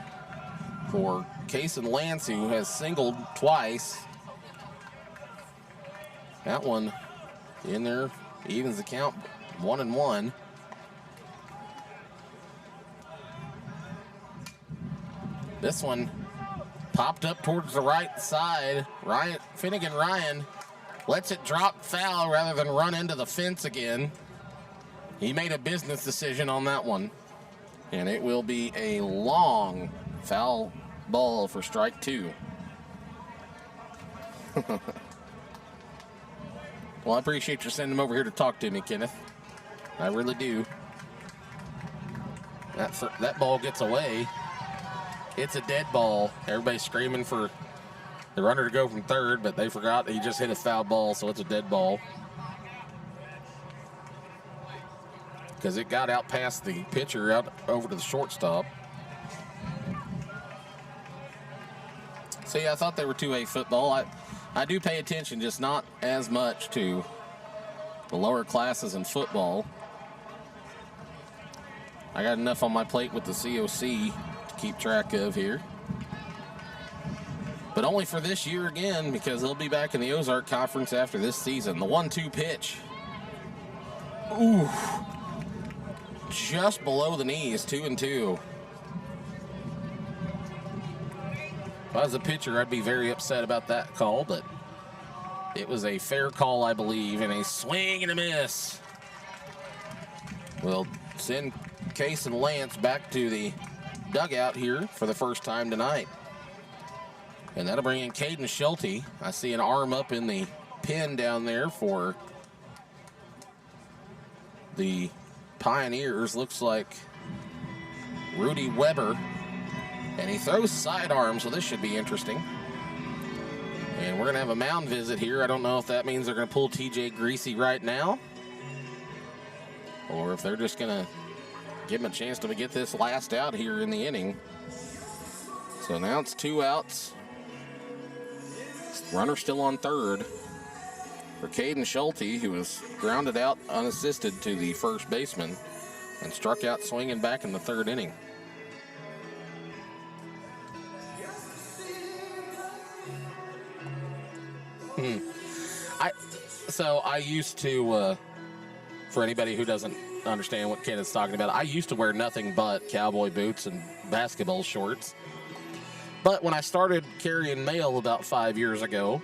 for Cason Lance, who has singled twice. That one in there, evens the count, 1-1. This one popped up towards the right side. Finnegan Ryan lets it drop foul rather than run into the fence again. He made a business decision on that one. And it will be a long foul ball for strike two. Well, I appreciate you sending him over here to talk to me, Kenneth. I really do. That ball gets away. It's a dead ball. Everybody's screaming for the runner to go from third, but they forgot he just hit a foul ball, so it's a dead ball. Because it got out past the pitcher, out over to the shortstop. See, I thought they were 2A football. I do pay attention, just not as much to the lower classes in football. I got enough on my plate with the COC to keep track of here. But only for this year again, because they'll be back in the Ozark Conference after this season. The 1-2 pitch. Ooh. Just below the knees, 2-2. If I was a pitcher, I'd be very upset about that call, but it was a fair call, I believe, and a swing and a miss. We'll send Case and Lance back to the dugout here for the first time tonight. And that'll bring in Caden Schulte. I see an arm up in the pin down there for the Pioneers. Looks like Rudy Weber. And he throws sidearm, so this should be interesting. And we're going to have a mound visit here. I don't know if that means they're going to pull TJ Greasy right now, or if they're just going to give him a chance to get this last out here in the inning. So now it's 2 outs. Runner still on third for Caden Schulte, who was grounded out unassisted to the first baseman and struck out swinging back in the third inning. I used to, for anybody who doesn't understand what Ken is talking about, I used to wear nothing but cowboy boots and basketball shorts. But when I started carrying mail about 5 years ago,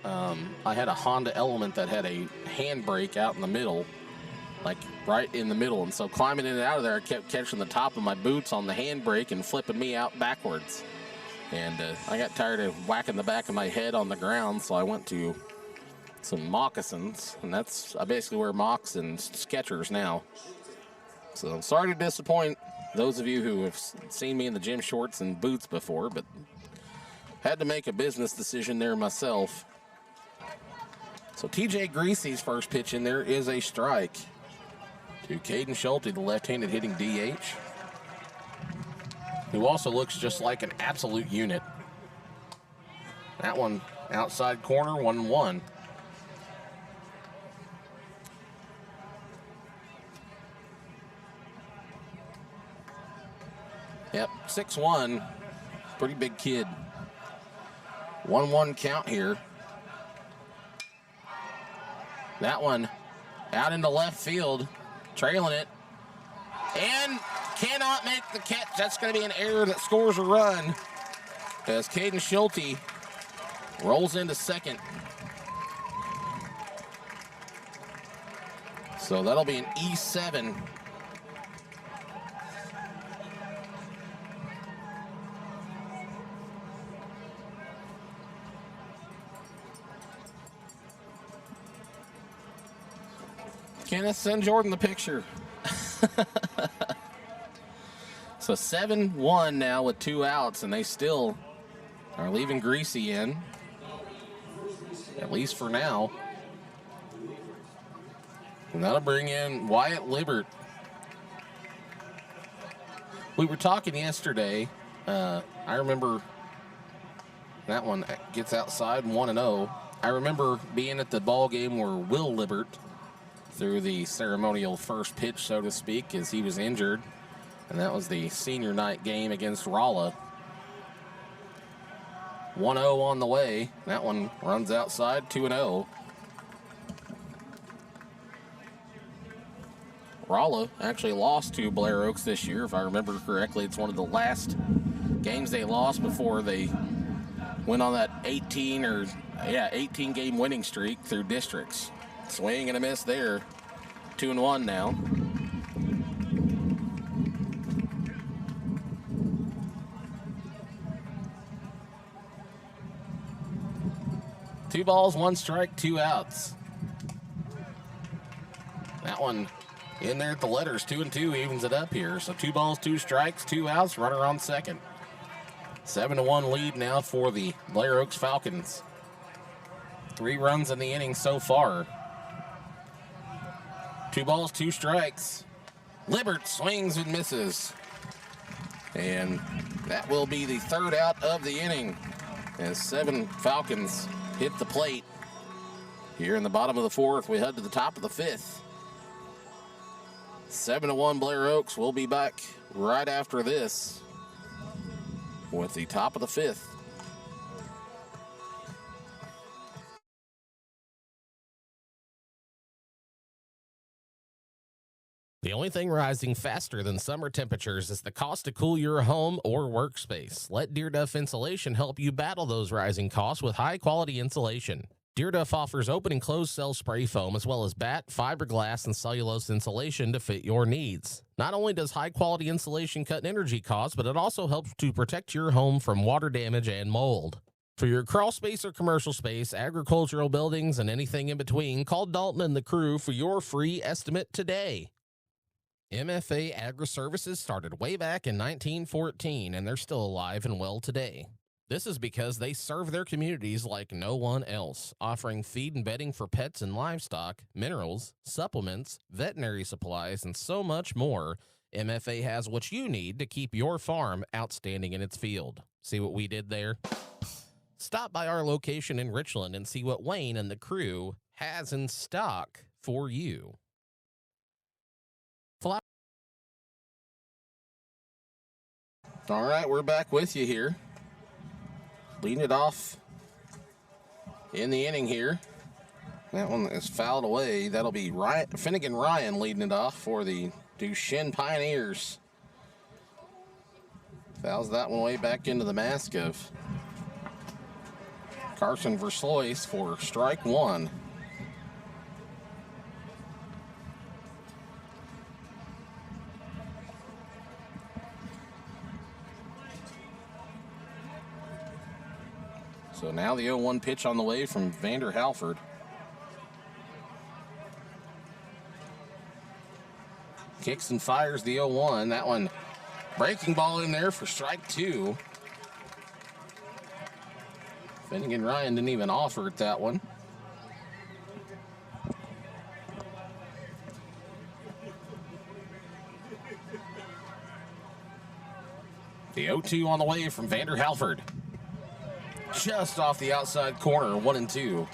I had a Honda Element that had a handbrake out in the middle, like right in the middle. And so climbing in and out of there, I kept catching the top of my boots on the handbrake and flipping me out backwards. And I got tired of whacking the back of my head on the ground, so I went to some moccasins, and I basically wear mocks and Skechers now. So I'm sorry to disappoint those of you who have seen me in the gym shorts and boots before, but had to make a business decision there myself. So TJ Greasy's first pitch in there is a strike to Caden Schulte, the left-handed hitting DH, who also looks just like an absolute unit. That one outside corner, 1-1. Yep, 6'1", pretty big kid. 1-1 count here. That one out into left field, trailing it, and cannot make the catch. That's going to be an error that scores a run as Caden Schulte rolls into second. So that'll be an E7. Kenneth, send Jordan the picture. So 7-1 now with 2 outs, and they still are leaving Greasy in, at least for now. And that'll bring in Wyatt Libbert. We were talking yesterday. I remember that one gets outside 1-0. I remember being at the ball game where Will Libbert threw the ceremonial first pitch, so to speak, as he was injured. And that was the senior night game against Rolla. 1-0 on the way. That one runs outside, 2-0. Rolla actually lost to Blair Oaks this year, if I remember correctly. It's one of the last games they lost before they went on that 18-game winning streak through districts. Swing and a miss there. 2-1 now. Two balls, 1 strike, 2 outs. That one in there at the letters, 2-2 evens it up here. So 2 balls, 2 strikes, 2 outs, runner on second. 7-1 lead now for the Blair Oaks Falcons. 3 runs in the inning so far. 2 balls, 2 strikes. Libbert swings and misses. And that will be the 3rd out of the inning. as 7 Falcons hit the plate. Here in the bottom of the 4th, we head to the top of the 5th. 7-1 Blair Oaks. We'll be back right after this with the top of the 5th. The only thing rising faster than summer temperatures is the cost to cool your home or workspace. Let Deer Duff Insulation help you battle those rising costs with high-quality insulation. Deer Duff offers open and closed cell spray foam as well as batt, fiberglass, and cellulose insulation to fit your needs. Not only does high-quality insulation cut energy costs, but it also helps to protect your home from water damage and mold. For your crawl space or commercial space, agricultural buildings, and anything in between, call Dalton and the crew for your free estimate today. MFA Agri-Services started way back in 1914, and they're still alive and well today. This is because they serve their communities like no one else, offering feed and bedding for pets and livestock, minerals, supplements, veterinary supplies, and so much more. MFA has what you need to keep your farm outstanding in its field. See what we did there? Stop by our location in Richland and see what Wayne and the crew has in stock for you. All right, we're back with you here. Leading it off in the inning here. That one is fouled away. That'll be Finnegan Ryan leading it off for the Duchesne Pioneers. Fouls that one way back into the mask of Carson Verslois for strike 1. So now the 0-1 pitch on the way from Vander Halford. Kicks and fires the 0-1. That one breaking ball in there for strike 2. Finnegan Ryan didn't even offer at that one. The 0-2 on the way from Vander Halford. Just off the outside corner, 1-2.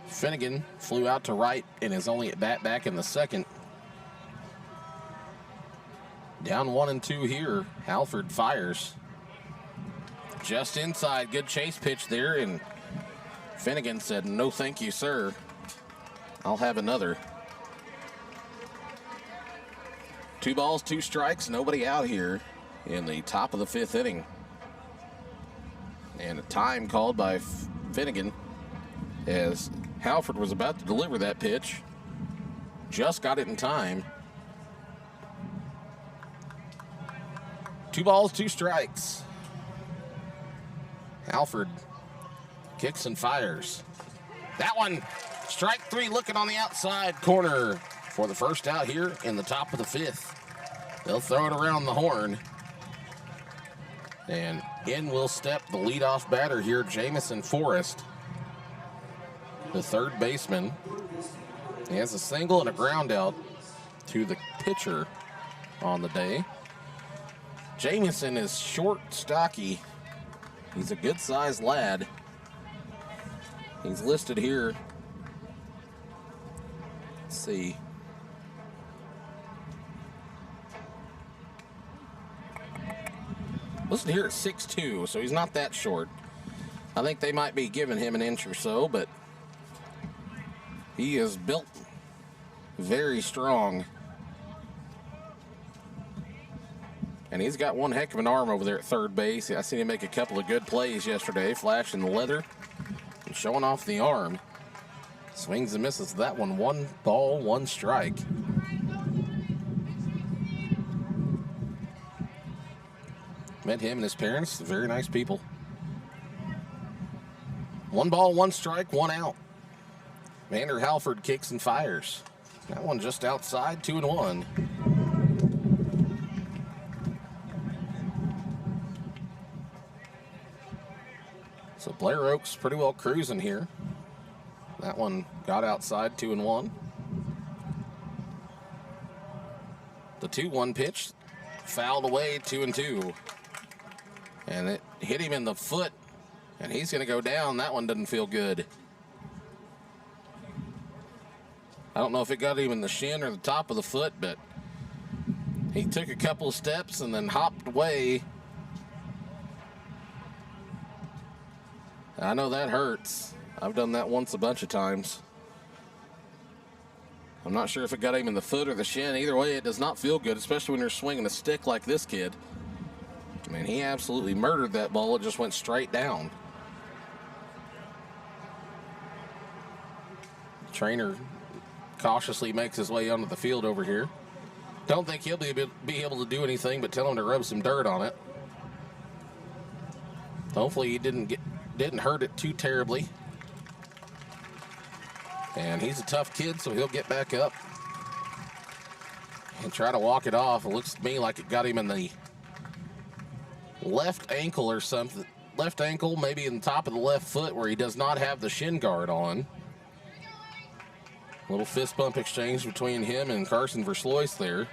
Finnegan flew out to right and is only at bat back in the 2nd. Down 1-2 here. Halford fires. Just inside. Good chase pitch there, and Finnegan said, "No, thank you, sir. I'll have another." 2 balls, 2 strikes, nobody out here in the top of the 5th inning. And a time called by Finnegan as Halford was about to deliver that pitch. Just got it in time. 2 balls, 2 strikes. Halford kicks and fires. That one, strike 3, looking on the outside corner for the first out here in the top of the 5th. They'll throw it around the horn. And in will step the leadoff batter here, Jamison Forrest, the third baseman. He has a single and a ground out to the pitcher on the day. Jamison is short, stocky. He's a good-sized lad. He's listed here. Let's see. Listed here at 6'2", so he's not that short. I think they might be giving him an inch or so, but he is built very strong. And he's got one heck of an arm over there at third base. I seen him make a couple of good plays yesterday, flashing the leather and showing off the arm. Swings and misses that one. 1 ball, 1 strike. Met him and his parents, very nice people. 1 ball, 1 strike, 1 out. Vander Halford kicks and fires. That one just outside, 2-1. So Blair Oaks pretty well cruising here. That one got outside, 2-1. The 2-1 pitch, fouled away, 2-2. And it hit him in the foot, and he's going to go down. That one doesn't feel good. I don't know if it got him in the shin or the top of the foot, but he took a couple of steps and then hopped away. I know that hurts. I've done that once a bunch of times. I'm not sure if it got him in the foot or the shin. Either way, it does not feel good, especially when you're swinging a stick like this kid. I mean, he absolutely murdered that ball. It just went straight down. Trainer cautiously makes his way onto the field over here. Don't think he'll be able to do anything but tell him to rub some dirt on it. Hopefully he didn't hurt it too terribly. And he's a tough kid, so he'll get back up and try to walk it off. It looks to me like it got him in the left ankle or something. Left ankle, maybe in the top of the left foot where he does not have the shin guard on. Little fist bump exchange between him and Carson Verslois there.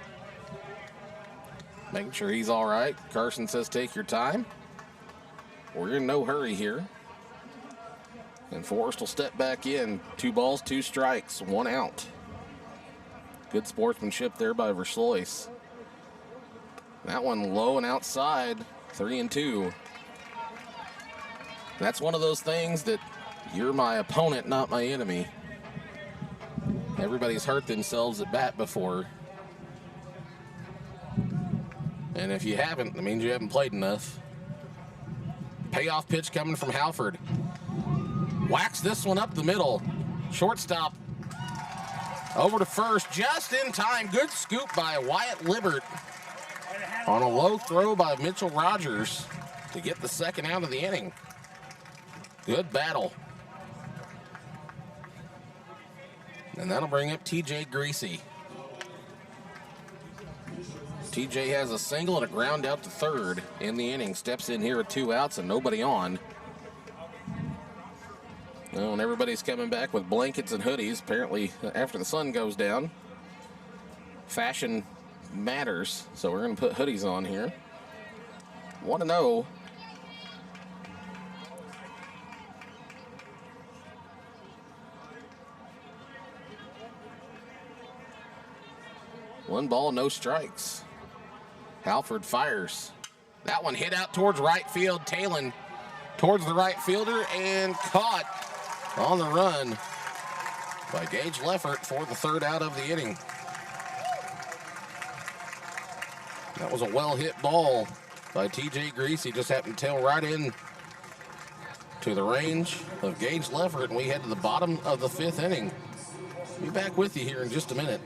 Making sure he's all right. Carson says, take your time. We're in no hurry here. And Forrest will step back in. 2 balls, 2 strikes, 1 out. Good sportsmanship there by Verslois. That one low and outside, 3-2. That's one of those things that you're my opponent, not my enemy. Everybody's hurt themselves at bat before. And if you haven't, that means you haven't played enough. Payoff pitch coming from Halford. Whacks this one up the middle. Shortstop over to first just in time. Good scoop by Wyatt Libbert on a low throw by Mitchell Rogers to get the second out of the inning. Good battle. And that'll bring up TJ Greasy. TJ has a single and a ground out to third in the inning. Steps in here with 2 outs and nobody on. Well, and everybody's coming back with blankets and hoodies. Apparently, after the sun goes down, fashion matters. So we're going to put hoodies on here. 1-0. One ball, no strikes. Halford fires. That one hit out towards right field. Talon towards the right fielder and caught on the run by Gage Leffert for the 3rd out of the inning. That was a well-hit ball by TJ Greasy. Just happened to tail right in to the range of Gage Leffert, and we head to the bottom of the 5th inning. Be back with you here in just a minute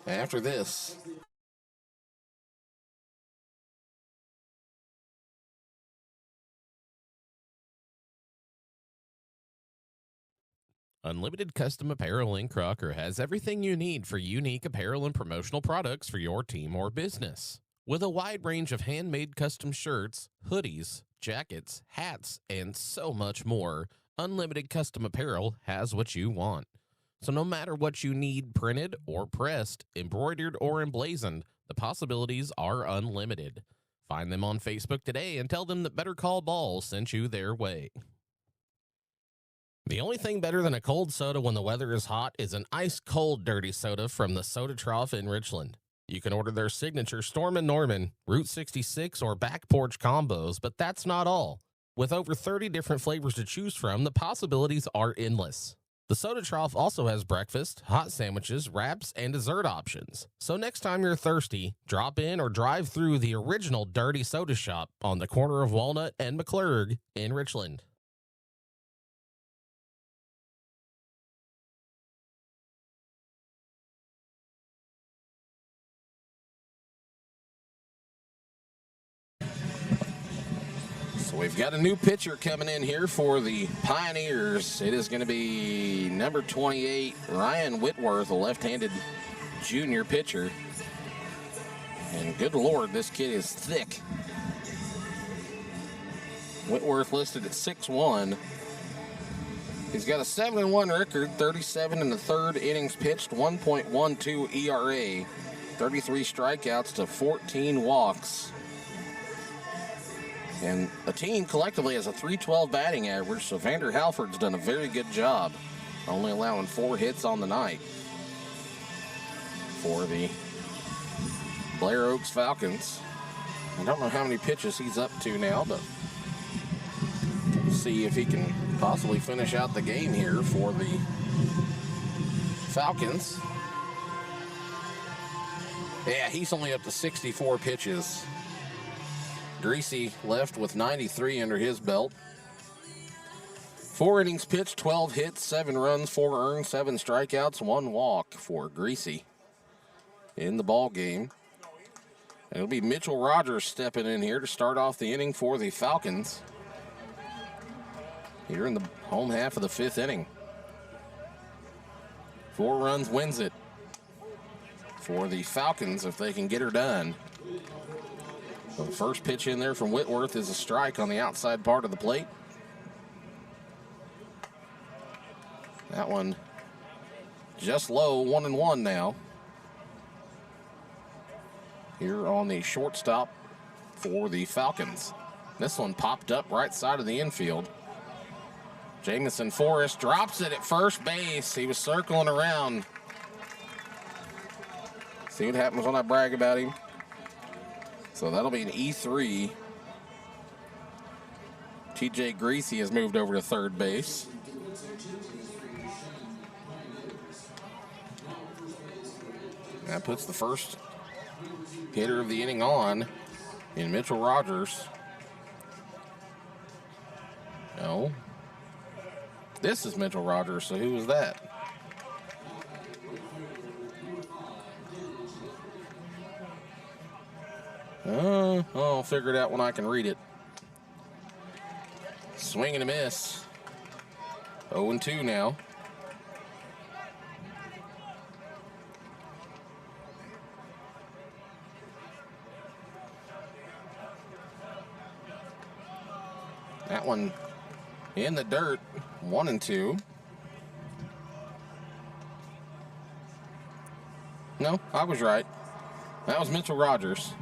after this. Unlimited Custom Apparel in Crocker has everything you need for unique apparel and promotional products for your team or business. With a wide range of handmade custom shirts, hoodies, jackets, hats, and so much more, Unlimited Custom Apparel has what you want. So no matter what you need printed or pressed, embroidered or emblazoned, the possibilities are unlimited. Find them on Facebook today and tell them that Better Call Ball sent you their way. The only thing better than a cold soda when the weather is hot is an ice-cold dirty soda from the Soda Trough in Richland. You can order their signature Storm and Norman, Route 66, or Back Porch combos, but that's not all. With over 30 different flavors to choose from, the possibilities are endless. The Soda Trough also has breakfast, hot sandwiches, wraps, and dessert options. So next time you're thirsty, drop in or drive through the original Dirty Soda Shop on the corner of Walnut and McClurg in Richland. So we've got a new pitcher coming in here for the Pioneers. It is going to be number 28, Ryan Whitworth, a left-handed junior pitcher. And good Lord, this kid is thick. Whitworth listed at 6'1". He's got a 7-1 record, 37 in the 3rd innings pitched, 1.12 ERA. 33 strikeouts to 14 walks. And the team collectively has a .312 batting average, so Vander Halford's done a very good job, only allowing 4 hits on the night for the Blair Oaks Falcons. I don't know how many pitches he's up to now, but we'll see if he can possibly finish out the game here for the Falcons. Yeah, he's only up to 64 pitches. Greasy left with 93 under his belt. 4 innings pitched, 12 hits, 7 runs, 4 earned, 7 strikeouts, 1 walk for Greasy in the ball game. It'll be Mitchell Rogers stepping in here to start off the inning for the Falcons here in the home half of the 5th inning. 4 runs wins it for the Falcons if they can get her done. So the first pitch in there from Whitworth is a strike on the outside part of the plate. That one just low, 1-1 now. Here on the shortstop for the Falcons. This one popped up right side of the infield. Jamison Forrest drops it at first base. He was circling around. See what happens when I brag about him. So that'll be an E3. TJ Greasy has moved over to third base. That puts the first hitter of the inning on in Mitchell Rogers. No. This is Mitchell Rogers, so who was that? I'll figure it out when I can read it. Swing and a miss. 0-2 now. That one in the dirt, 1-2. No, I was right. That was Mitchell Rogers.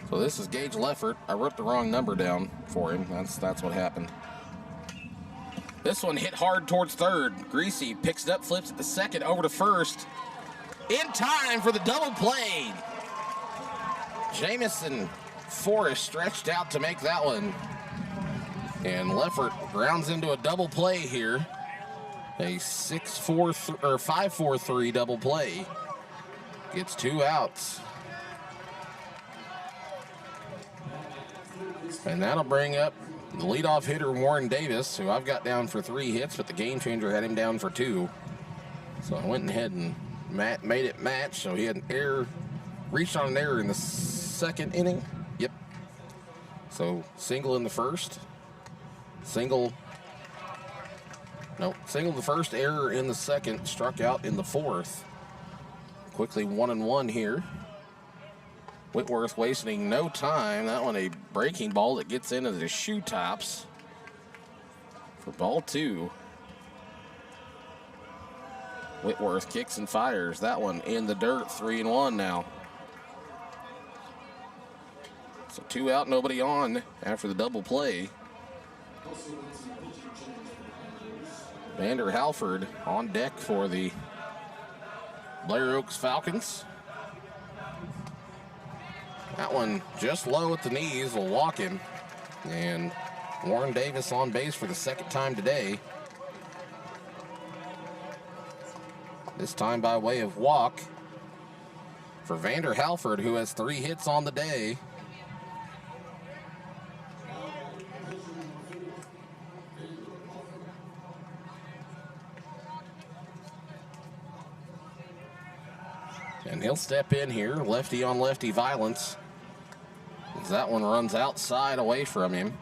So this is Gage Leffert. I wrote the wrong number down for him. That's what happened. This one hit hard towards third. Greasy picks it up, flips it to second, over to first. In time for the double play. Jamison Forrest stretched out to make that one. And Leffert grounds into a double play here. A 5-4-3 double play. Gets 2 outs. And that'll bring up the leadoff hitter, Warren Davis, who I've got down for 3 hits, but the game changer had him down for 2. So I went ahead and made it match. So he had an error, reached on an error in the 2nd inning. Yep. So single in the first. Single the first, error in the 2nd, struck out in the 4th. Quickly 1-1 here. Whitworth wasting no time. That one a breaking ball that gets into the shoe tops for ball 2. Whitworth kicks and fires. That one in the dirt, 3-1 now. So 2 out, nobody on after the double play. Vander Halford on deck for the Blair Oaks Falcons. That one just low at the knees will walk him. And Warren Davis on base for the 2nd time today. This time by way of walk for Vander Halford, who has 3 hits on the day. And he'll step in here, lefty on lefty violence. As that one runs outside away from him.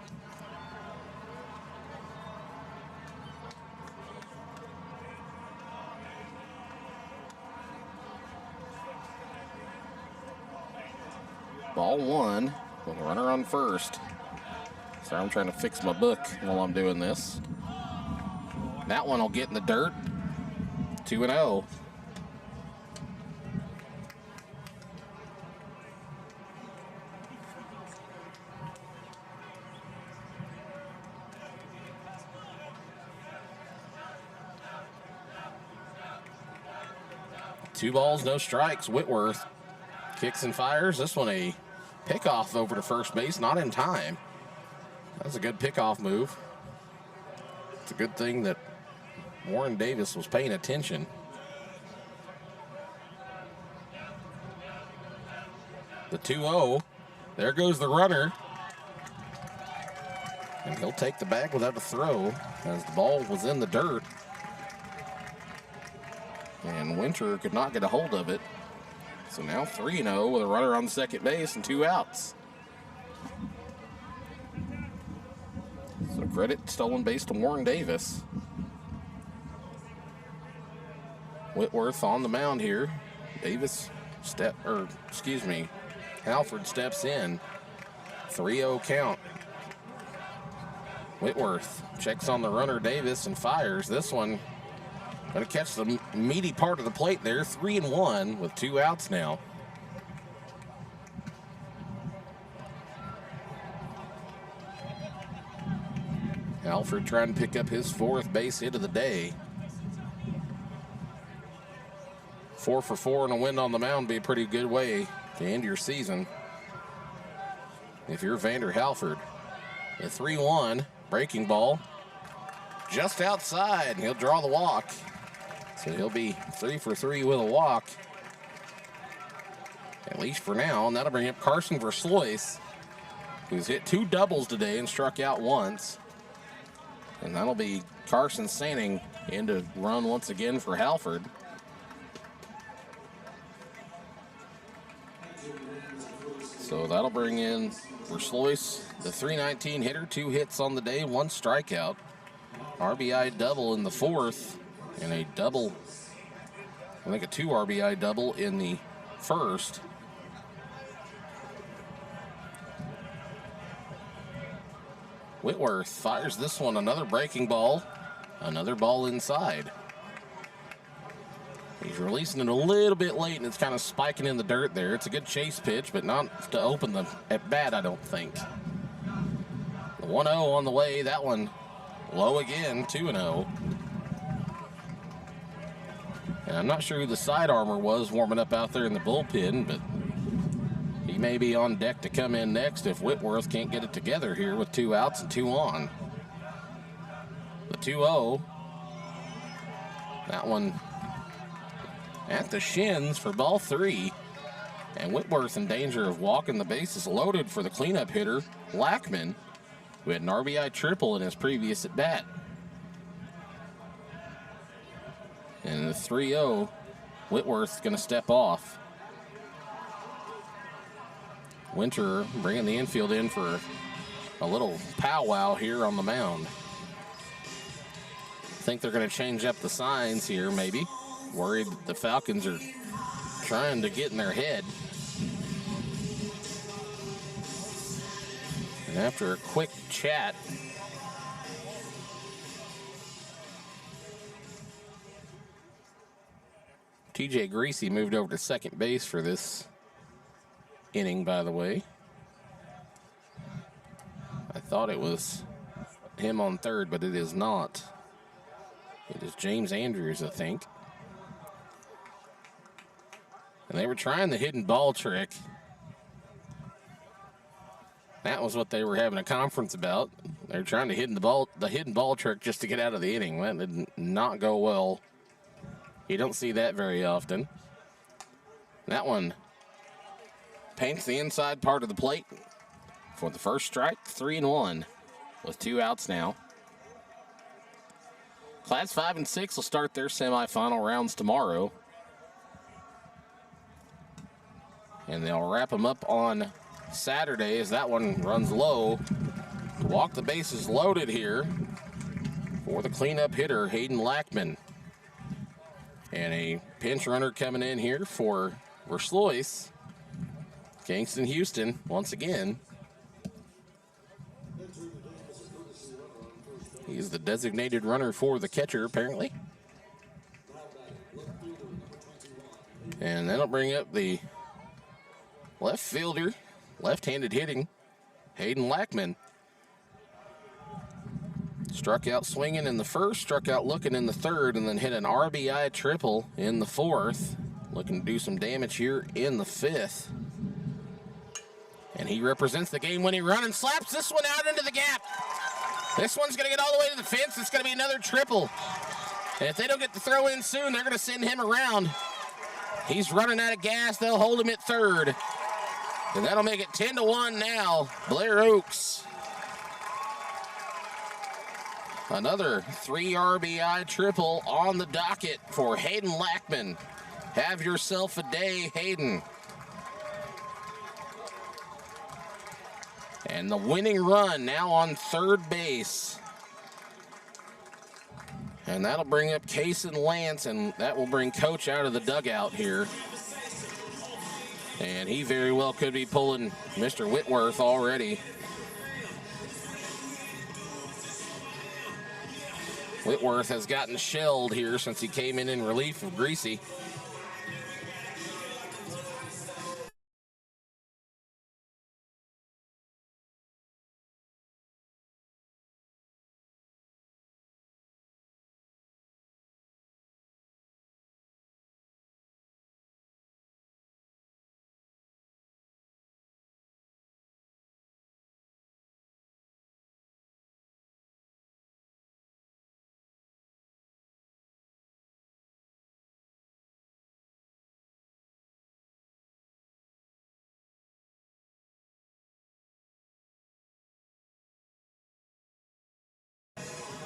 Ball 1 with a runner on first. Sorry, I'm trying to fix my book while I'm doing this. That one will get in the dirt. 2-0. 2 balls, no strikes. Whitworth kicks and fires. This one a pickoff over to first base, not in time. That's a good pickoff move. It's a good thing that Warren Davis was paying attention. The 2-0. There goes the runner. And he'll take the bag without a throw as the ball was in the dirt. And Winter could not get a hold of it. So now 3-0 with a runner on second base and 2 outs. So credit stolen base to Warren Davis. Whitworth on the mound here. Halford steps in. 3-0 count. Whitworth checks on the runner Davis and fires. This one going to catch the meaty part of the plate there. 3-1 with 2 outs now. Alfred trying to pick up his 4th base hit of the day. 4 for 4 and a win on the mound would be a pretty good way to end your season if you're Vander Halford. The 3-1 breaking ball just outside, and he'll draw the walk. So he'll be 3 for 3 with a walk, at least for now. And that'll bring up Carson Versluis, who's hit 2 doubles today and struck out once. And that'll be Carson Sanning in to run once again for Halford. So that'll bring in Versluis, the .319 hitter, 2 hits on the day, 1 strikeout. RBI double in the 4th, and a 2 RBI double in the 1st. Whitworth fires this one, another breaking ball, another ball inside. He's releasing it a little bit late, and it's kind of spiking in the dirt there. It's a good chase pitch, but not to open the at bat, I don't think. The 1-0 on the way. That one low again, 2-0. And I'm not sure who the side armor was warming up out there in the bullpen, but he may be on deck to come in next if Whitworth can't get it together here with 2 outs and 2 on. The 2-0. That one at the shins for ball 3. And Whitworth in danger of walking the bases loaded for the cleanup hitter, Lackman, who had an RBI triple in his previous at bat. And the 3-0, Whitworth's going to step off. Winter bringing the infield in for a little powwow here on the mound. I think they're going to change up the signs here, maybe. Worried that the Falcons are trying to get in their head. And after a quick chat, TJ Greasy moved over to second base for this inning, by the way. I thought it was him on third, but it is not. It is James Andrews, I think. And they were trying the hidden ball trick. That was what they were having a conference about. They were trying to hit the hidden ball trick just to get out of the inning. That did not go well. You don't see that very often. That one paints the inside part of the plate for the first strike. 3-1 with 2 outs now. Class 5 and 6 will start their semifinal rounds tomorrow. And they'll wrap them up on Saturday as that one runs low. Walk the bases loaded here for the cleanup hitter, Hayden Lackman. And a pinch runner coming in here for Versluis. Kingston Houston once again. He's the designated runner for the catcher, apparently. And that'll bring up the left fielder, left-handed hitting, Hayden Lackman. Struck out swinging in the first, struck out looking in the third, and then hit an RBI triple in the 4th. looking to do some damage here in the 5th. And he represents the game-winning run and slaps this one out into the gap. This one's going to get all the way to the fence. It's going to be another triple. And if they don't get the throw in soon, they're going to send him around. He's running out of gas. They'll hold him at 3rd. And that'll make it 10-1 now. Blair Oaks. Another 3 RBI triple on the docket for Hayden Lackman. Have yourself a day, Hayden. And the winning run now on 3rd base. And that'll bring up Case and Lance, and that will bring Coach out of the dugout here. And he very well could be pulling Mr. Whitworth already. Whitworth has gotten shelled here since he came in relief of Greasy.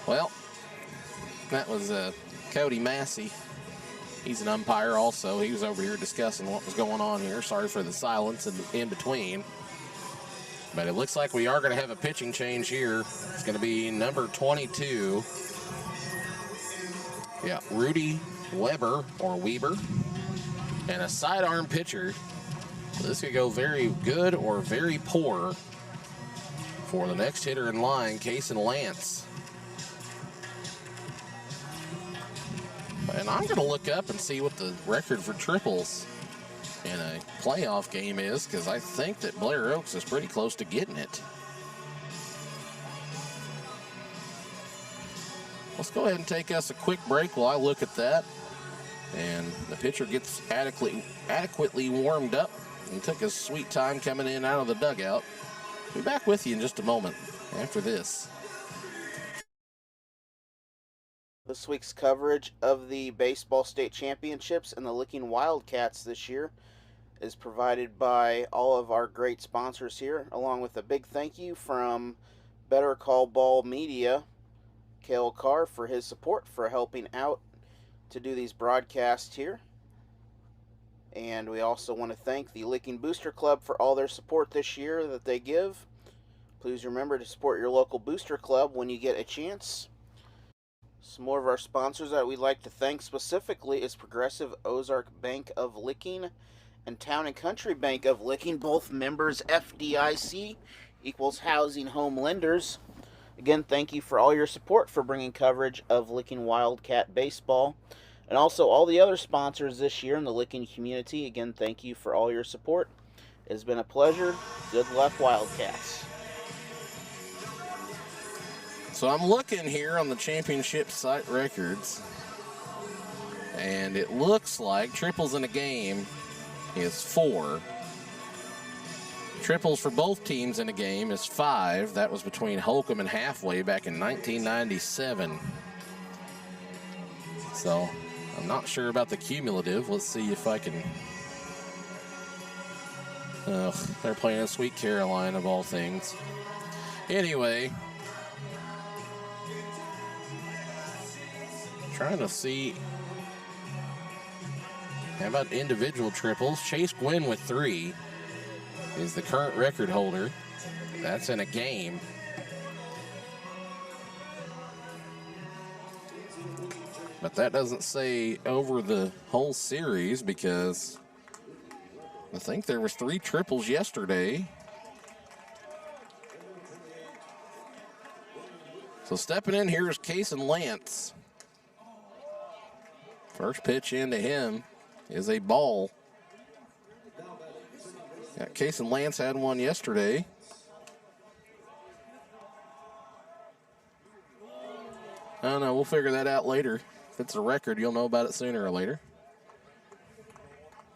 Well, that was Cody Massey. He's an umpire also. He was over here discussing what was going on here. Sorry for the silence in between. But it looks like we are going to have a pitching change here. It's going to be number 22. Yeah, Rudy Weber or Weber. And a sidearm pitcher. This could go very good or very poor for the next hitter in line, Case and Lance. And I'm going to look up and see what the record for triples in a playoff game is, because I think that Blair Oaks is pretty close to getting it. Let's go ahead and take us a quick break while I look at that. And the pitcher gets adequately warmed up and took his sweet time coming in out of the dugout. Be back with you in just a moment after this. This week's coverage of the Baseball State Championships and the Licking Wildcats this year is provided by all of our great sponsors here, along with a big thank you from Better Call Ball Media, Cale Carr, for his support for helping out to do these broadcasts here. And we also want to thank the Licking Booster Club for all their support this year that they give. Please remember to support your local booster club when you get a chance. Some more of our sponsors that we'd like to thank specifically is Progressive Ozark Bank of Licking and Town and Country Bank of Licking, both members FDIC, equals housing home lenders. Again, thank you for all your support for bringing coverage of Licking Wildcat baseball. And also all the other sponsors this year in the Licking community. Again, thank you for all your support. It has been a pleasure. Good luck, Wildcats. So I'm looking here on the championship site records, and it looks like triples in a game is 4. Triples for both teams in a game is 5. That was between Holcomb and Halfway back in 1997. So I'm not sure about the cumulative. Let's see if I can... they're playing Sweet Caroline of all things. Anyway... trying to see, how about individual triples? Chase Gwynn with 3 is the current record holder. That's in a game. But that doesn't say over the whole series, because I think there was 3 triples yesterday. So stepping in here is Case and Lance. First pitch into him is a ball. Yeah, Case and Lance had one yesterday. I don't know. We'll figure that out later. If it's a record, you'll know about it sooner or later.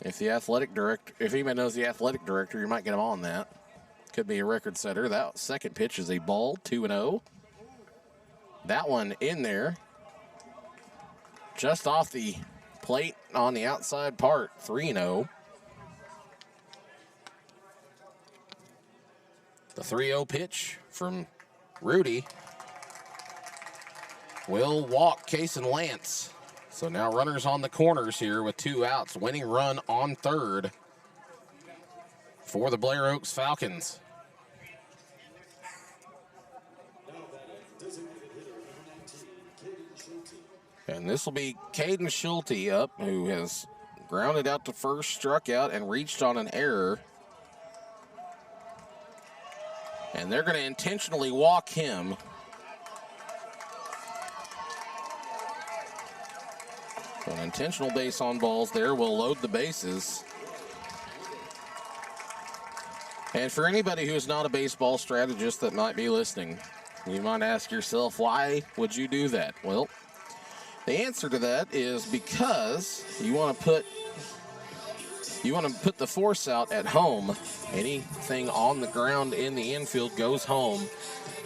If anybody knows the athletic director, you might get him on that. Could be a record setter. That second pitch is a ball, 2-0. That one in there. Just off the plate on the outside part, 3-0. The 3-0 pitch from Rudy will walk Case and Lance. So now runners on the corners here with 2 outs. Winning run on third for the Blair Oaks Falcons. And this will be Caden Schulte up, who has grounded out to first, struck out, and reached on an error. And they're going to intentionally walk him. So an intentional base on balls there will load the bases. And for anybody who is not a baseball strategist that might be listening, you might ask yourself, why would you do that? Well, the answer to that is because you want to put the force out at home. Anything on the ground in the infield goes home,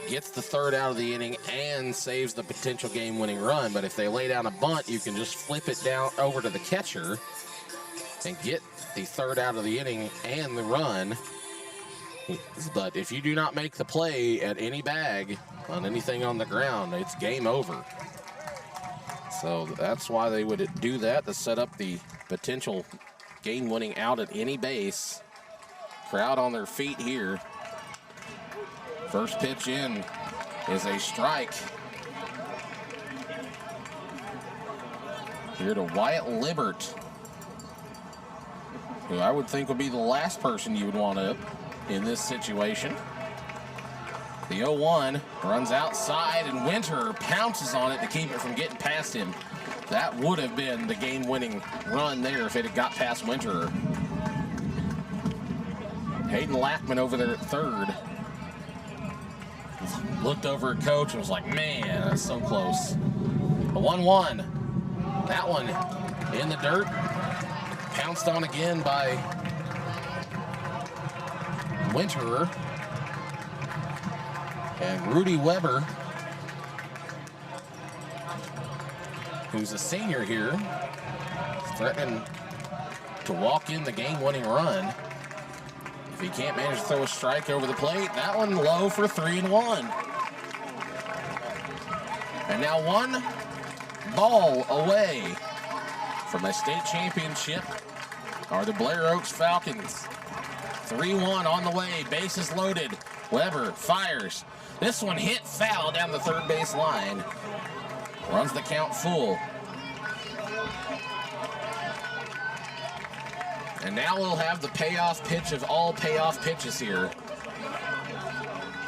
gets the third out of the inning, and saves the potential game-winning run. But if they lay down a bunt, you can just flip it down over to the catcher and get the third out of the inning and the run. But if you do not make the play at any bag on anything on the ground, it's game over. So that's why they would do that, to set up the potential game-winning out at any base. Crowd on their feet here. First pitch in is a strike. Here to Wyatt Libert, who I would think would be the last person you would want up in this situation. The 0-1 runs outside, and Winter pounces on it to keep it from getting past him. That would have been the game-winning run there if it had got past Winter. Hayden Lackman over there at third. Looked over at coach and was like, man, that's so close. The 1-1. That one in the dirt. Pounced on again by Winterer. And Rudy Weber, who's a senior here, threatening to walk in the game-winning run. If he can't manage to throw a strike over the plate, that one low for 3-1. And now 1 ball away from a state championship are the Blair Oaks Falcons. 3-1 on the way, bases loaded. Weber fires. This one hit foul down the third base line. Runs the count full. And now we'll have the payoff pitch of all payoff pitches here.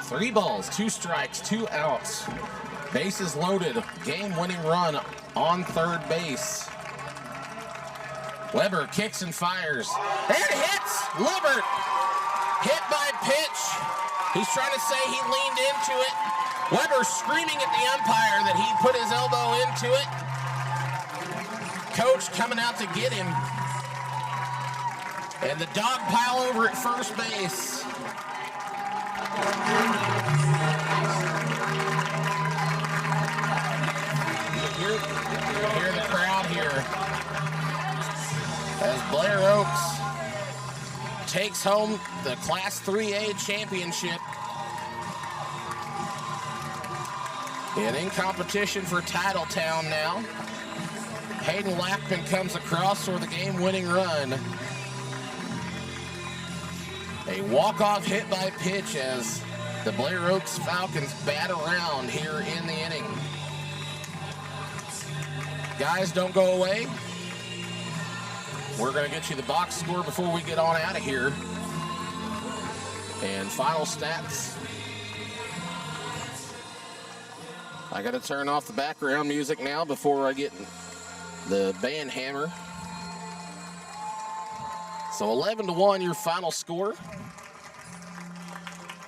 3 balls, 2 strikes, 2 outs. Bases loaded. Game-winning run on third base. Weber kicks and fires. And it hits! Libert hit by pitch. He's trying to say he leaned into it. Weber screaming at the umpire that he put his elbow into it. Coach coming out to get him. And the dog pile over at first base. You hear the crowd here as Blair Oaks takes home the Class 3A championship. And in competition for Titletown now. Hayden Lackman comes across for the game-winning run. A walk-off hit by pitch as the Blair Oaks Falcons bat around here in the inning. Guys, don't go away. We're going to get you the box score before we get on out of here. And final stats. I got to turn off the background music now before I get the band hammer. So 11-1, your final score.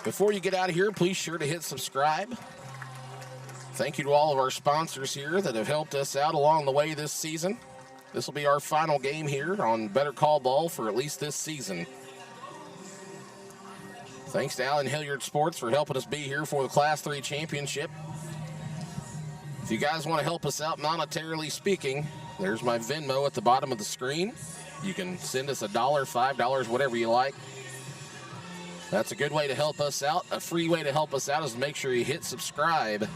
Before you get out of here, please sure to hit subscribe. Thank you to all of our sponsors here that have helped us out along the way this season. This will be our final game here on Better Call Ball for at least this season. Thanks to Allen Hilliard Sports for helping us be here for the Class 3 championship. If you guys want to help us out monetarily speaking, there's my Venmo at the bottom of the screen. You can send us $1, $5, whatever you like. That's a good way to help us out. A free way to help us out is to make sure you hit subscribe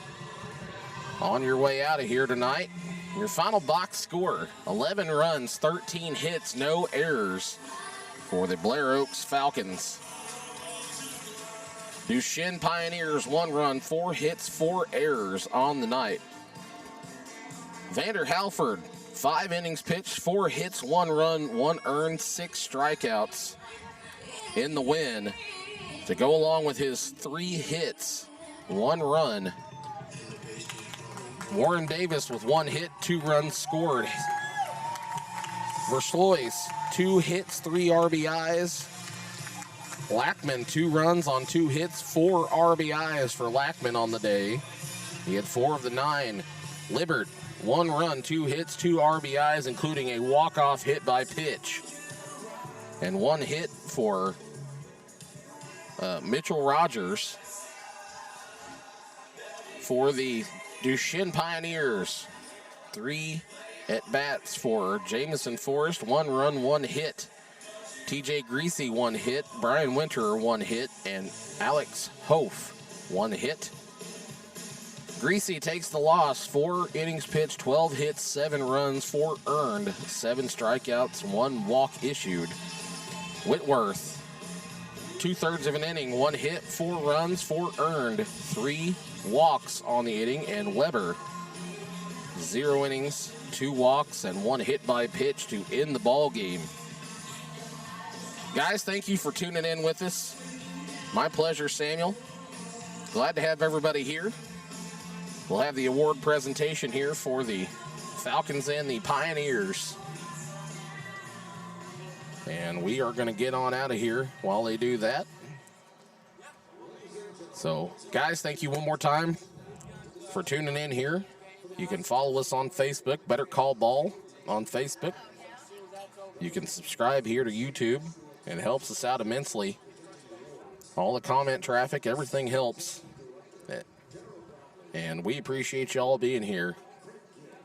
on your way out of here tonight. Your final box score, 11 runs, 13 hits, no errors for the Blair Oaks Falcons. Duchesne Pioneers, 1 run, 4 hits, 4 errors on the night. Vander Halford, 5 innings pitched, 4 hits, 1 run, 1 earned, 6 strikeouts in the win to go along with his 3 hits, 1 run. Warren Davis with 1 hit, 2 runs scored. Verslois, 2 hits, 3 RBIs. Lackman, 2 runs on 2 hits, 4 RBIs for Lackman on the day. He had 4 of the 9. Libbert, 1 run, 2 hits, 2 RBIs, including a walk-off hit by pitch. And 1 hit for Mitchell Rogers for the Duchesne Pioneers. 3 at-bats for Jamison Forrest, 1 run, 1 hit. TJ Greasy, 1 hit. Brian Winter, 1 hit. And Alex Hof, 1 hit. Greasy takes the loss. 4 innings pitched, 12 hits, 7 runs, 4 earned, 7 strikeouts, 1 walk issued. Whitworth, 2/3 of an inning, 1 hit, 4 runs, 4 earned, 3 walks on the inning. And Weber, 0 innings, 2 walks, and 1 hit by pitch to end the ball game. Guys, thank you for tuning in with us. My pleasure, Samuel. Glad to have everybody here. We'll have the award presentation here for the Falcons and the Pioneers. And we are going to get on out of here while they do that. So, guys, thank you one more time for tuning in here. You can follow us on Facebook, Better Call Ball on Facebook. You can subscribe here to YouTube. It helps us out immensely. All the comment traffic, everything helps. And we appreciate y'all being here.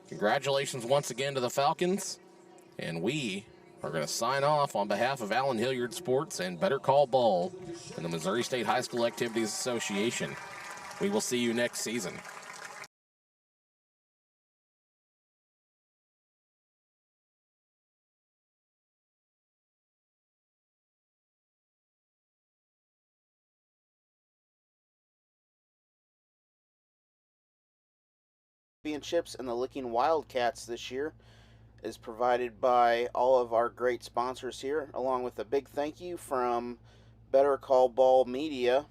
Congratulations once again to the Falcons. And we are going to sign off on behalf of Allen Hilliard Sports and Better Call Ball and the Missouri State High School Activities Association. We will see you next season. Championships and the Licking Wildcats this year is provided by all of our great sponsors here, along with a big thank you from Better Call Ball Media,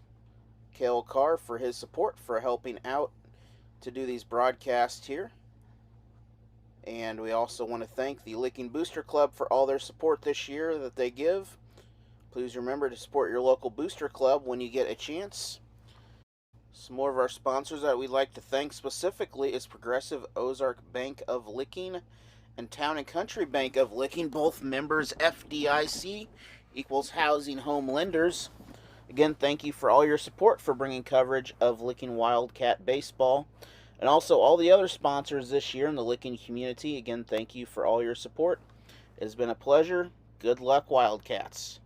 Cale Carr, for his support for helping out to do these broadcasts here. And we also want to thank the Licking Booster Club for all their support this year that they give. Please remember to support your local booster club when you get a chance. Some more of our sponsors that we'd like to thank specifically is Progressive Ozark Bank of Licking and Town and Country Bank of Licking, both members FDIC, equals housing home lenders. Again, thank you for all your support for bringing coverage of Licking Wildcat baseball. And also all the other sponsors this year in the Licking community. Again, thank you for all your support. It has been a pleasure. Good luck, Wildcats.